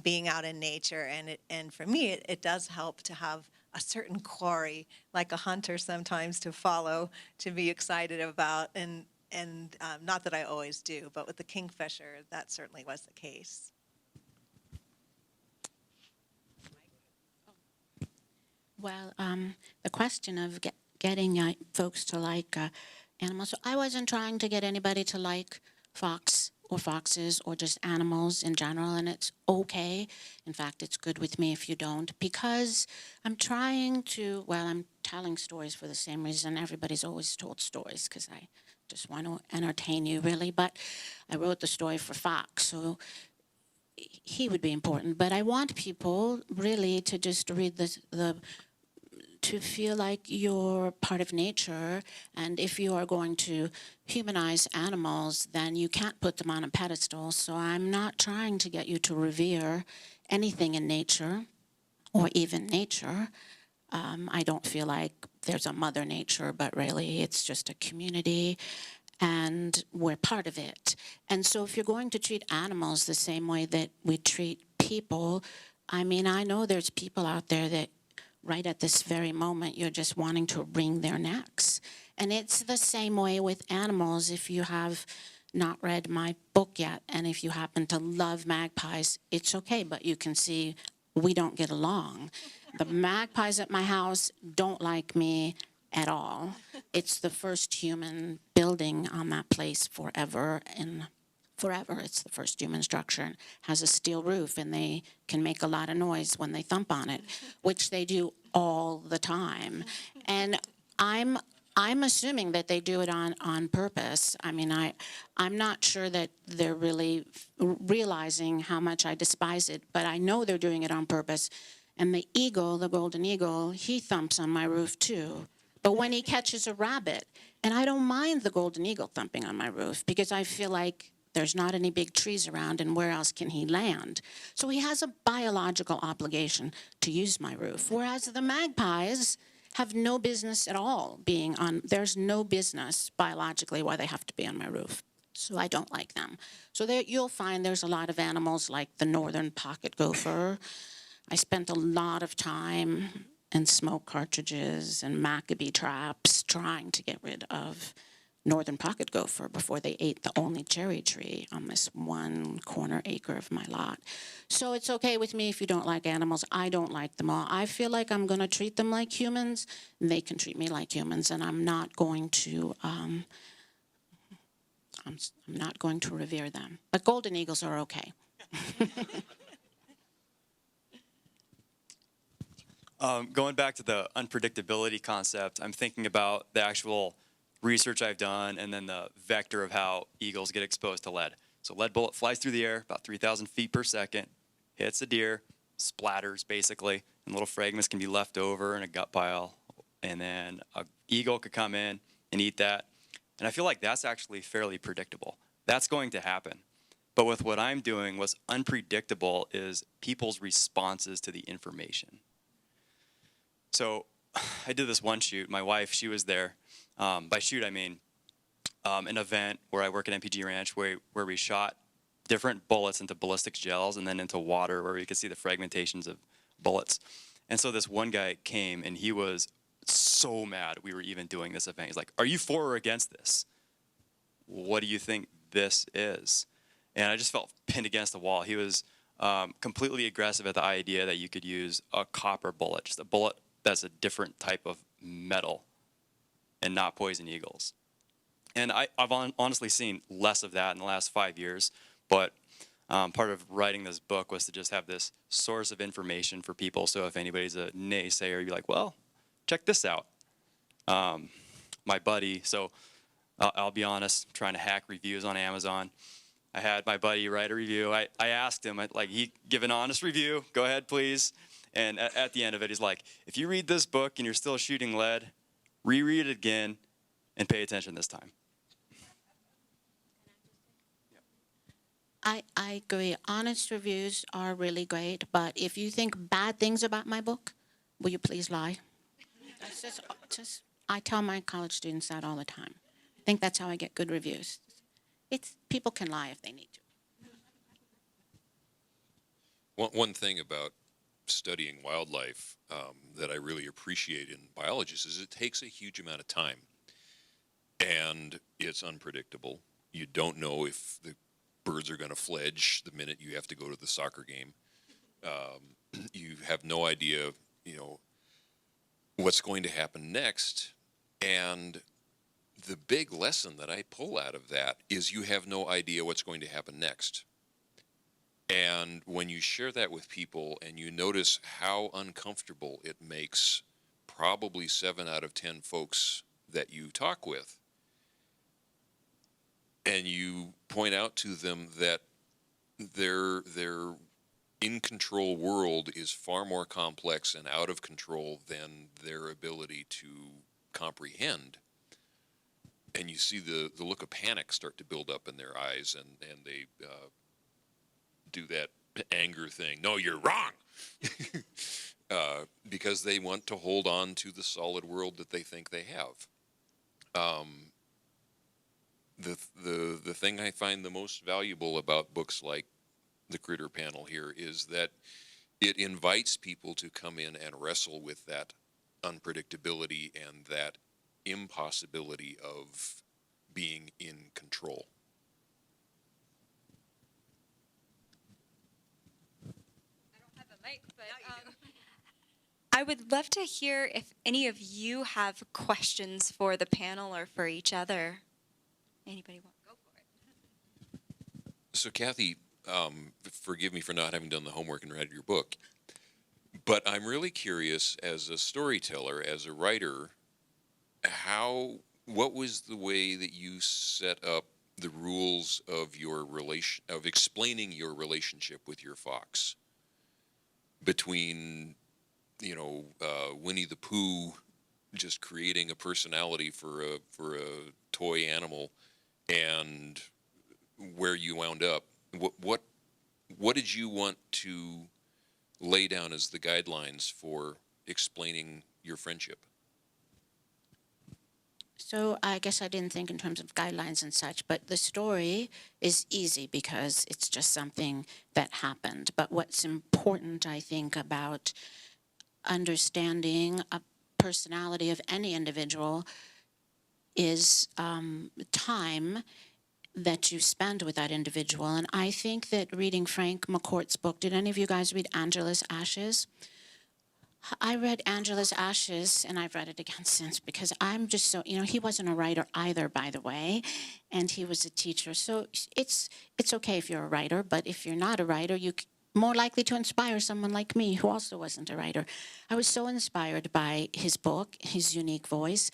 being out in nature. And for me, it does help to have a certain quarry, like a hunter sometimes, to follow, to be excited about. And not that I always do, but with the kingfisher, that certainly was the case. Well, the question of getting folks to like animals, I wasn't trying to get anybody to like fox or foxes or just animals in general, and it's okay. In fact, it's good with me if you don't, because I'm telling stories for the same reason everybody's always told stories, because I just want to entertain you, really. But I wrote the story for Fox, so he would be important. But I want people really to just read to feel like you're part of nature, and if you are going to humanize animals, then you can't put them on a pedestal. So I'm not trying to get you to revere anything in nature, or even nature. I don't feel like there's a mother nature, but really it's just a community, and we're part of it. And so if you're going to treat animals the same way that we treat people, I mean, I know there's people out there that right at this very moment, you're just wanting to wring their necks. And it's the same way with animals. If you have not read my book yet, and if you happen to love magpies, it's okay, but you can see we don't get along. The magpies at my house don't like me at all. It's the first human building on that place forever, and forever. It's the first human structure and has a steel roof, and they can make a lot of noise when they thump on it, which they do all the time. And I'm assuming that they do it on purpose. I mean, I'm not sure that they're really realizing how much I despise it, but I know they're doing it on purpose. And the eagle, the golden eagle, he thumps on my roof too. But when he catches a rabbit, and I don't mind the golden eagle thumping on my roof because I feel like there's not any big trees around, and where else can he land? So he has a biological obligation to use my roof, whereas the magpies have no business at all being on, there's no business biologically why they have to be on my roof. So I don't like them. So there, you'll find there's a lot of animals like the northern pocket gopher. I spent a lot of time in smoke cartridges and Maccabee traps trying to get rid of northern pocket gopher before they ate the only cherry tree on this 1 corner acre of my lot. So it's okay with me if you don't like animals. I don't like them all. I feel like I'm going to treat them like humans, and they can treat me like humans, and I'm not going to revere them. But golden eagles are okay. Going back to the unpredictability concept, I'm thinking about the actual research I've done and then the vector of how eagles get exposed to lead. So lead bullet flies through the air about 3,000 feet per second, hits a deer, splatters basically, and little fragments can be left over in a gut pile. And then an eagle could come in and eat that. And I feel like that's actually fairly predictable. That's going to happen. But with what I'm doing, what's unpredictable is people's responses to the information. So I did this one shoot. My wife, she was there. By shoot, I mean an event where I work at MPG Ranch where we shot different bullets into ballistic gels and then into water where we could see the fragmentations of bullets. And so this one guy came and he was so mad we were even doing this event. He's like, "Are you for or against this? What do you think this is?" And I just felt pinned against the wall. He was completely aggressive at the idea that you could use a copper bullet, just a bullet that's a different type of metal and not poison eagles. And I've honestly seen less of that in the last 5 years, but part of writing this book was to just have this source of information for people. So if anybody's a naysayer, you're like, well, check this out. My buddy, so I'll be honest, trying to hack reviews on Amazon. I had my buddy write a review. I asked him, he give an honest review. Go ahead, please. And at the end of it, he's like, if you read this book and you're still shooting lead, reread it again and pay attention this time. I agree. Honest reviews are really great, but if you think bad things about my book, will you please lie? That's just I tell my college students that all the time. I think that's how I get good reviews. People can lie if they need to. One thing about studying wildlife that I really appreciate in biologists is it takes a huge amount of time, and it's unpredictable. You don't know if the birds are going to fledge the minute you have to go to the soccer game. You have no idea, what's going to happen next. And the big lesson that I pull out of that is you have no idea what's going to happen next. And when you share that with people and you notice how uncomfortable it makes probably 7 out of 10 folks that you talk with, and you point out to them that their in-control world is far more complex and out of control than their ability to comprehend, and you see the look of panic start to build up in their eyes, and they do that anger thing. No, you're wrong. Because they want to hold on to the solid world that they think they have. The thing I find the most valuable about books like the Critter Panel here is that it invites people to come in and wrestle with that unpredictability and that impossibility of being in control. I would love to hear if any of you have questions for the panel or for each other. Anybody want to go for it? So, Kathy, forgive me for not having done the homework and read your book, but I'm really curious, as a storyteller, as a writer, what was the way that you set up the rules of of explaining your relationship with your fox, between Winnie the Pooh just creating a personality for a toy animal, and where you wound up? What did you want to lay down as the guidelines for explaining your friendship? So I guess I didn't think in terms of guidelines and such, but the story is easy because it's just something that happened. But what's important, I think, about understanding a personality of any individual is time that you spend with that individual. And I think that reading Frank McCourt's book, did any of you guys read Angela's Ashes? I read Angela's Ashes, and I've read it again since, because I'm just so, he wasn't a writer either, by the way, and he was a teacher. So it's okay if you're a writer, but if you're not a writer, you're more likely to inspire someone like me who also wasn't a writer. I was so inspired by his book, his unique voice,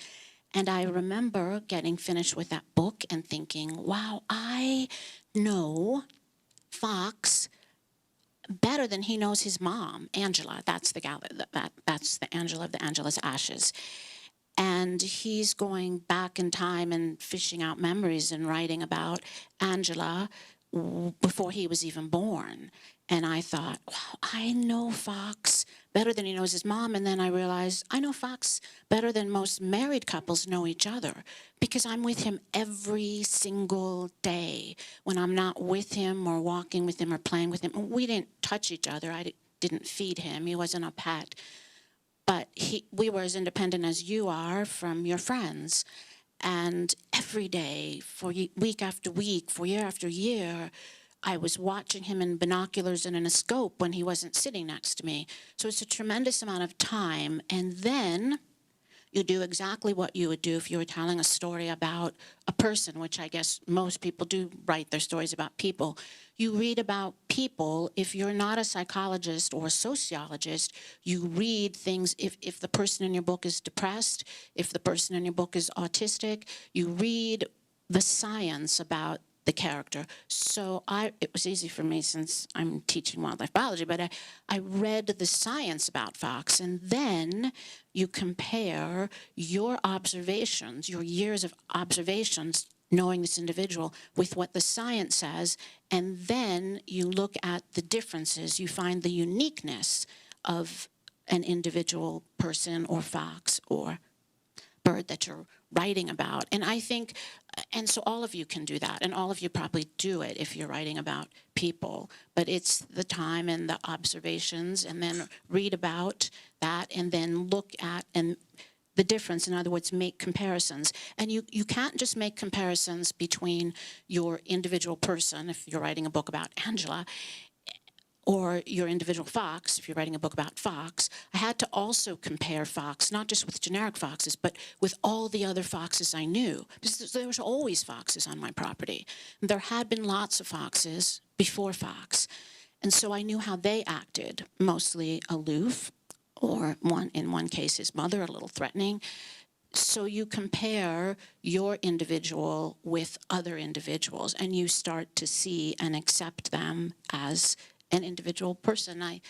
and I remember getting finished with that book and thinking, wow, I know Fox better than he knows his mom, Angela. That's the gal. That's the Angela of the Angela's Ashes. And he's going back in time and fishing out memories and writing about Angela before he was even born. And I thought, wow, I know Fox better than he knows his mom. And then I realized I know Fox better than most married couples know each other, because I'm with him every single day. When I'm not with him or walking with him or playing with him, we didn't touch each other. I didn't feed him. He wasn't a pet. But we were as independent as you are from your friends. And every day, for week after week, for year after year, I was watching him in binoculars and in a scope when he wasn't sitting next to me. So it's a tremendous amount of time. And then you do exactly what you would do if you were telling a story about a person, which I guess most people do write their stories about people. You read about people. If you're not a psychologist or a sociologist, you read things. If the person in your book is depressed, if the person in your book is autistic, you read the science about the character. So it was easy for me since I'm teaching wildlife biology, but I read the science about Fox, and then you compare your observations, your years of observations, knowing this individual, with what the science says, and then you look at the differences. You find the uniqueness of an individual person or fox or bird that you're writing about. And I think, and so all of you can do that, and all of you probably do it if you're writing about people, but it's the time and the observations, and then read about that, and then look at and the difference. In other words, make comparisons. And you can't just make comparisons between your individual person, if you're writing a book about Angela, or your individual fox, if you're writing a book about Fox. I had to also compare Fox, not just with generic foxes, but with all the other foxes I knew. Because there was always foxes on my property. There had been lots of foxes before Fox. And so I knew how they acted, mostly aloof, or in one case, his mother, a little threatening. So you compare your individual with other individuals, and you start to see and accept them as an individual person. I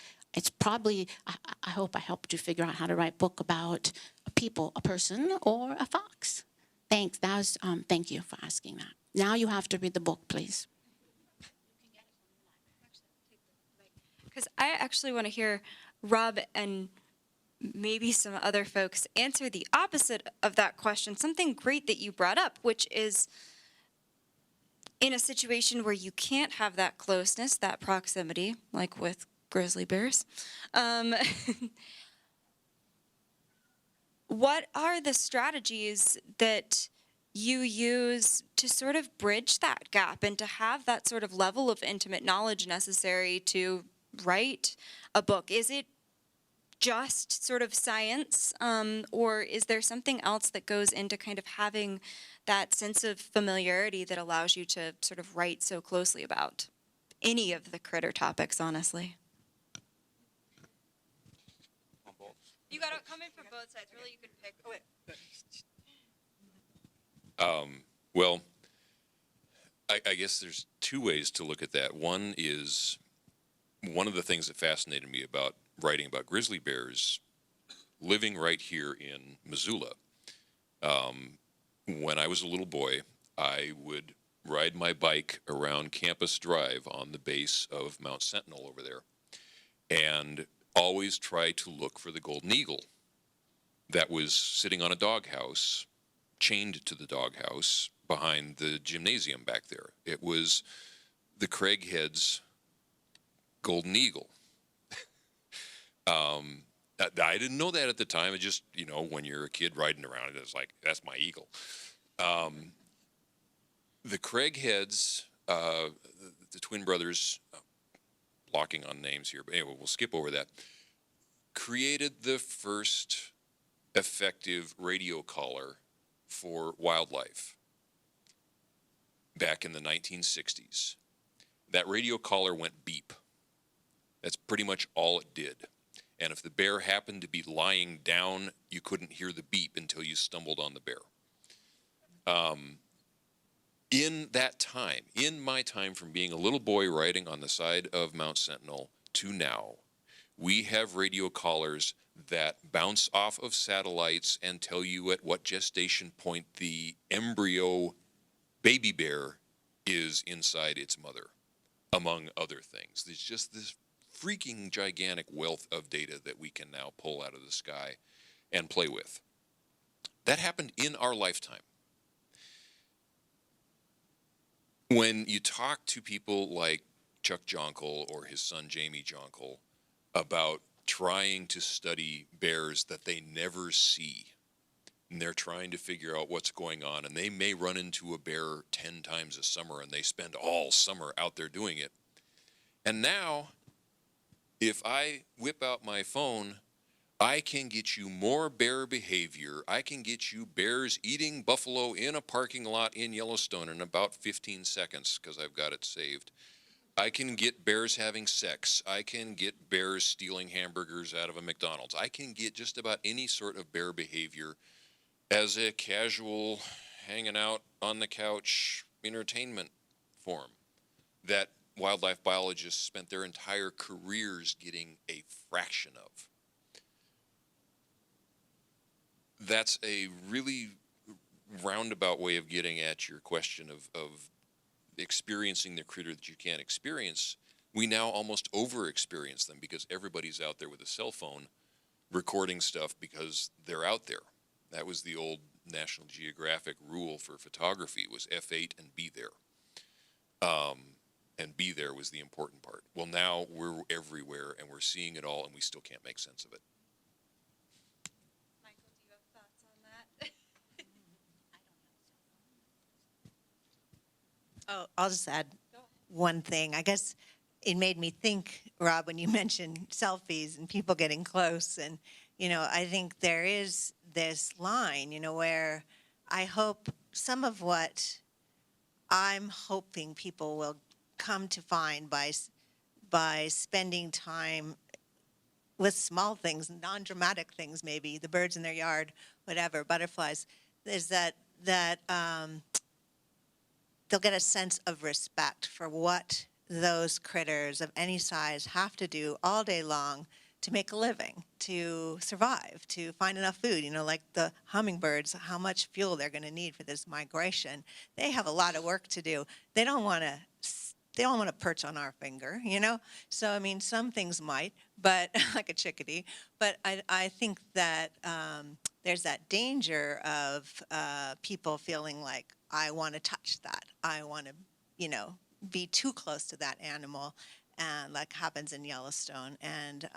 hope I helped you figure out how to write a book about a people, a person, or a fox. Thanks. Thank you for asking that. Now you have to read the book, please. Because I actually want to hear Rob and maybe some other folks answer the opposite of that question. Something great that you brought up, which is in a situation where you can't have that closeness, that proximity, like with grizzly bears, what are the strategies that you use to sort of bridge that gap and to have that sort of level of intimate knowledge necessary to write a book? Is it just sort of science, or is there something else that goes into kind of having that sense of familiarity that allows you to sort of write so closely about any of the critter topics, honestly? You got to come in from both sides. Really, you could pick. Oh, wait. Well, I guess there's two ways to look at that. One is one of the things that fascinated me about writing about grizzly bears, living right here in Missoula. When I was a little boy, I would ride my bike around Campus Drive on the base of Mount Sentinel over there, and always try to look for the golden eagle that was sitting on a doghouse, chained to the doghouse behind the gymnasium back there. It was the Craighead's golden eagle. I didn't know that at the time. It just, when you're a kid riding around, it's like, that's my eagle. The Craigheads, the twin brothers, blocking on names here, but anyway, we'll skip over that, created the first effective radio collar for wildlife back in the 1960s. That radio collar went beep. That's pretty much all it did. And if the bear happened to be lying down, you couldn't hear the beep until you stumbled on the bear. In that time, in my time from being a little boy riding on the side of Mount Sentinel to now, we have radio collars that bounce off of satellites and tell you at what gestation point the embryo baby bear is inside its mother, among other things. There's just this freaking gigantic wealth of data that we can now pull out of the sky and play with. That happened in our lifetime. When you talk to people like Chuck Jonkel or his son Jamie Jonkel about trying to study bears that they never see, and they're trying to figure out what's going on, and they may run into a bear 10 times a summer, and they spend all summer out there doing it. And now, if I whip out my phone, I can get you more bear behavior. I can get you bears eating buffalo in a parking lot in Yellowstone in about 15 seconds because I've got it saved. I can get bears having sex. I can get bears stealing hamburgers out of a McDonald's. I can get just about any sort of bear behavior as a casual hanging out on the couch entertainment form that wildlife biologists spent their entire careers getting a fraction of. That's a really roundabout way of getting at your question of experiencing the critter that you can't experience. We now almost over-experience them because everybody's out there with a cell phone recording stuff because they're out there. That was the old National Geographic rule for photography, was F8 and be there. And be there was the important part. Well, now we're everywhere and we're seeing it all and we still can't make sense of it. Michael, do you have thoughts on that? Oh, I'll just add one thing. I guess it made me think, Rob, when you mentioned selfies and people getting close. And, I think there is this line, where I hope some of what I'm hoping people will come to find by spending time with small things, non-dramatic things maybe, the birds in their yard, whatever, butterflies, is that they'll get a sense of respect for what those critters of any size have to do all day long to make a living, to survive, to find enough food. Like the hummingbirds, how much fuel they're going to need for this migration. They have a lot of work to do. They don't want to perch on our finger, So, some things might, but like a chickadee. But I think that there's that danger of people feeling like, I want to touch that. I want to, be too close to that animal, and like happens in Yellowstone. And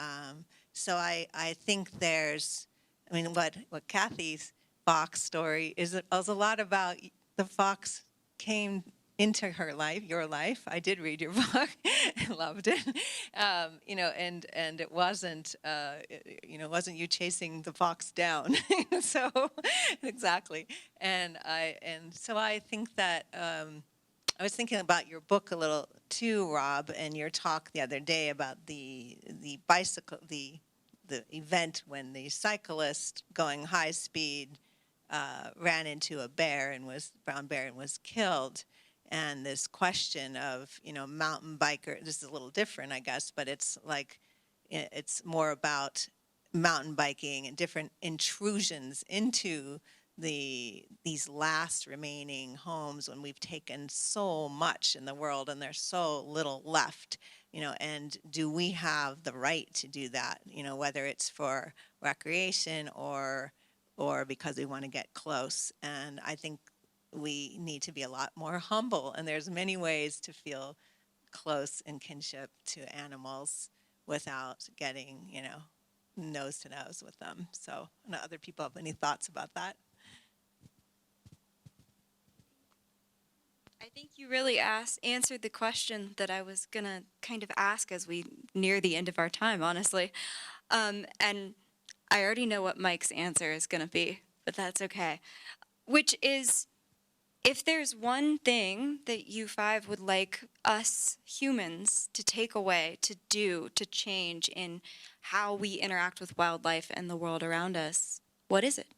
so I think there's, what Kathy's fox story is a lot about. The fox came into her life, your life. I did read your book, I loved it. And it wasn't, wasn't you chasing the fox down. So exactly, and so I think that I was thinking about your book a little too, Rob, and your talk the other day about the bicycle, the event when the cyclist going high speed ran into a brown bear and was killed. And this question of, mountain biker, this is a little different, I guess, but it's like, it's more about mountain biking and different intrusions into these last remaining homes when we've taken so much in the world and there's so little left, and do we have the right to do that, whether it's for recreation or because we want to get close. And I think we need to be a lot more humble, and there's many ways to feel close in kinship to animals without getting, nose to nose with them. So I don't know, other people have any thoughts about that? I think you really answered the question that I was going to kind of ask as we near the end of our time, honestly. And I already know what Mike's answer is going to be, but that's okay. Which is, if there's one thing that you five would like us humans to take away, to do, to change in how we interact with wildlife and the world around us, what is it?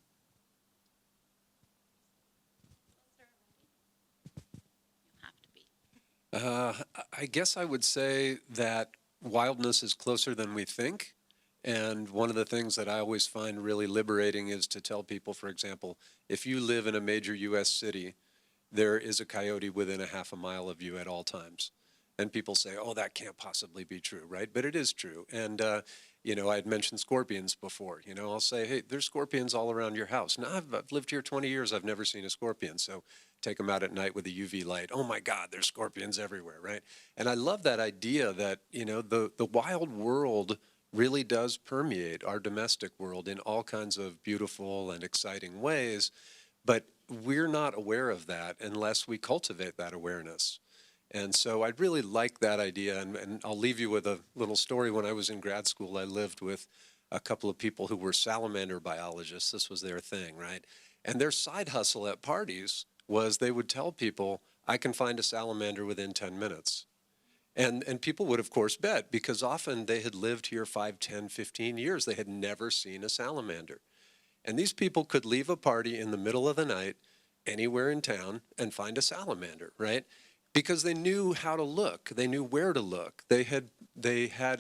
I guess I would say that wildness is closer than we think. And one of the things that I always find really liberating is to tell people, for example, if you live in a major U.S. city, there is a coyote within a half a mile of you at all times. And people say, oh, that can't possibly be true, right? But it is true. And, I had mentioned scorpions before. I'll say, hey, there's scorpions all around your house. Now, I've lived here 20 years. I've never seen a scorpion. So take them out at night with a UV light. Oh, my God, there's scorpions everywhere, right? And I love that idea that, the wild world really does permeate our domestic world in all kinds of beautiful and exciting ways. But we're not aware of that unless we cultivate that awareness. And so I'd really like that idea, and I'll leave you with a little story. When I was in grad school, I lived with a couple of people who were salamander biologists. This was their thing, right? And their side hustle at parties was they would tell people, I can find a salamander within 10 minutes. And people would, of course, bet, because often they had lived here 5, 10, 15 years. They had never seen a salamander. And these people could leave a party in the middle of the night anywhere in town and find a salamander, right? Because they knew how to look. They knew where to look. They had,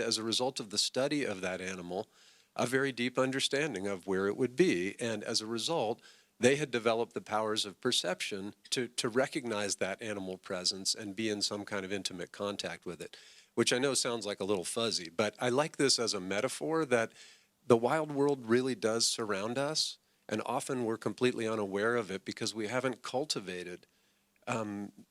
as a result of the study of that animal, a very deep understanding of where it would be. And as a result, they had developed the powers of perception to recognize that animal presence and be in some kind of intimate contact with it, which I know sounds like a little fuzzy, but I like this as a metaphor that the wild world really does surround us, and often we're completely unaware of it because we haven't cultivated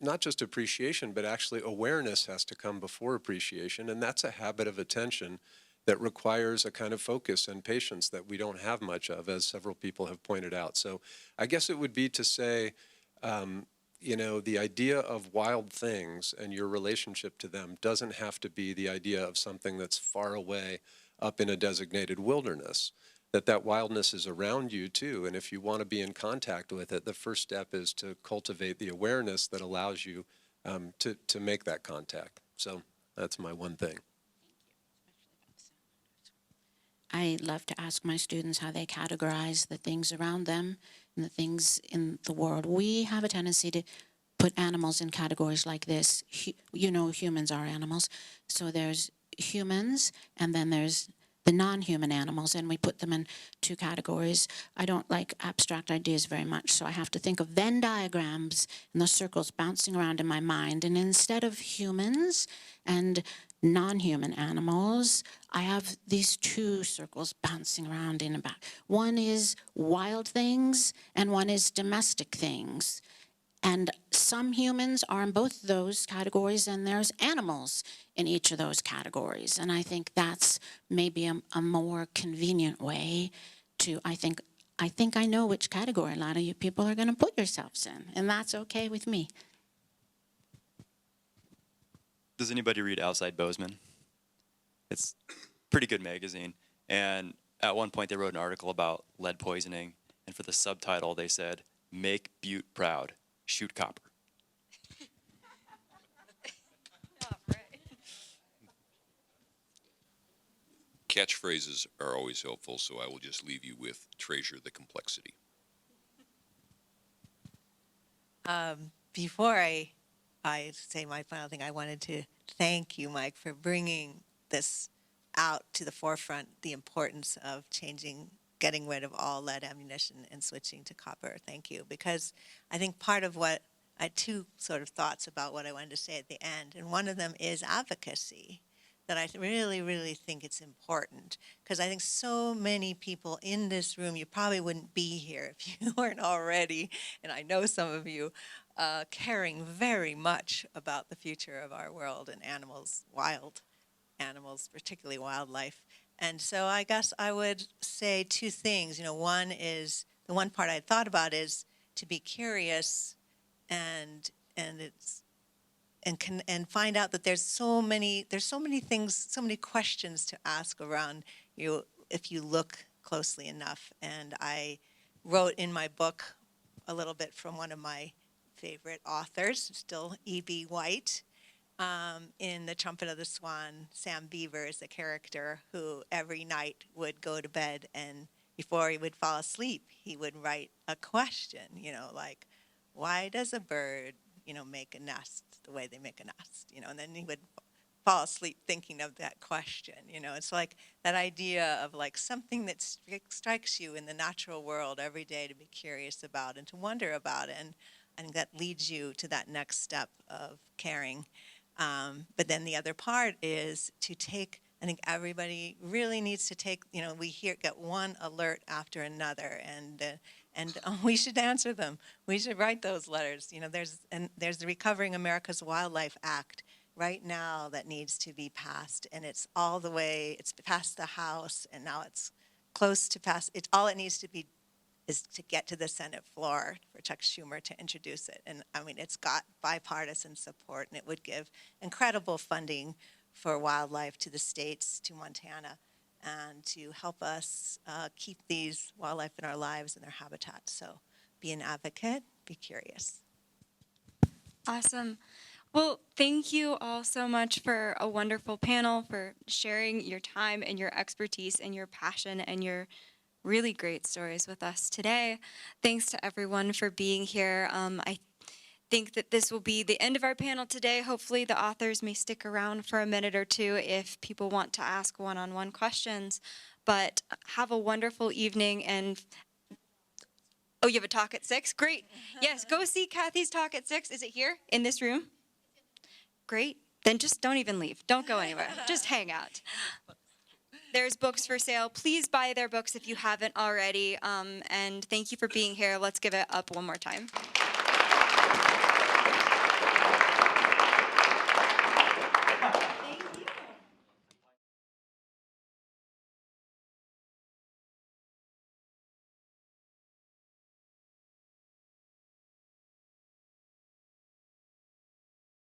not just appreciation, but actually awareness has to come before appreciation, and that's a habit of attention that requires a kind of focus and patience that we don't have much of, as several people have pointed out. So I guess it would be to say, the idea of wild things and your relationship to them doesn't have to be the idea of something that's far away up in a designated wilderness, that wildness is around you too. And if you want to be in contact with it, the first step is to cultivate the awareness that allows you to make that contact. So that's my one thing. I love to ask my students how they categorize the things around them and the things in the world. We have a tendency to put animals in categories like this. Humans are animals. So there's humans, and then there's the non-human animals, and we put them in two categories. I don't like abstract ideas very much, so I have to think of Venn diagrams and the circles bouncing around in my mind. And instead of humans and non-human animals, I have these two circles bouncing around in about. One is wild things, and one is domestic things. And some humans are in both those categories, and there's animals in each of those categories. And I think that's maybe a more convenient way to, I think I know which category a lot of you people are going to put yourselves in, and that's okay with me. Does anybody read Outside Bozeman? It's a pretty good magazine. And at one point, they wrote an article about lead poisoning. And for the subtitle, they said, "Make Butte proud. Shoot copper." Catchphrases are always helpful, so I will just leave you with treasure the complexity. Before I say my final thing, I wanted to thank you, Mike, for bringing this out to the forefront, the importance of getting rid of all lead ammunition and switching to copper. Thank you, because I think part of what I had two sort of thoughts about what I wanted to say at the end, and one of them is advocacy, that I really, really think it's important, because I think so many people in this room, you probably wouldn't be here if you weren't already, and I know some of you, caring very much about the future of our world and animals, wild animals, particularly wildlife. And so I guess I would say two things. One is, the one part I thought about is to be curious and find out that there's so many things, so many questions to ask around you if you look closely enough. And I wrote in my book a little bit from one of my favorite authors, still E.B. White. In The Trumpet of the Swan, Sam Beaver is a character who every night would go to bed, and before he would fall asleep, he would write a question, like, why does a bird, make a nest the way they make a nest, and then he would fall asleep thinking of that question. It's like that idea of like something that strikes you in the natural world every day to be curious about and to wonder about it, and I think that leads you to that next step of caring. But then the other part is to take, I think everybody really needs to take, we get one alert after another, and we should answer them. We should write those letters. There's the Recovering America's Wildlife Act right now that needs to be passed, and it's past the House, and now it's close to pass. All it needs to be is to get to the Senate floor for Chuck Schumer to introduce it. And I mean, it's got bipartisan support, and it would give incredible funding for wildlife to the states, to Montana, and to help us keep these wildlife in our lives and their habitats. So be an advocate, be curious. Awesome. Well, thank you all so much for a wonderful panel, for sharing your time and your expertise and your passion and your really great stories with us today. Thanks to everyone for being here. I think that this will be the end of our panel today. Hopefully the authors may stick around for a minute or two if people want to ask one-on-one questions. But have a wonderful evening. And oh, you have a talk at 6? Great. Yes, go see Kathy's talk at 6. Is it here in this room? Great. Then just don't even leave. Don't go anywhere. Just hang out. There's books for sale. Please buy their books if you haven't already. And thank you for being here. Let's give it up one more time.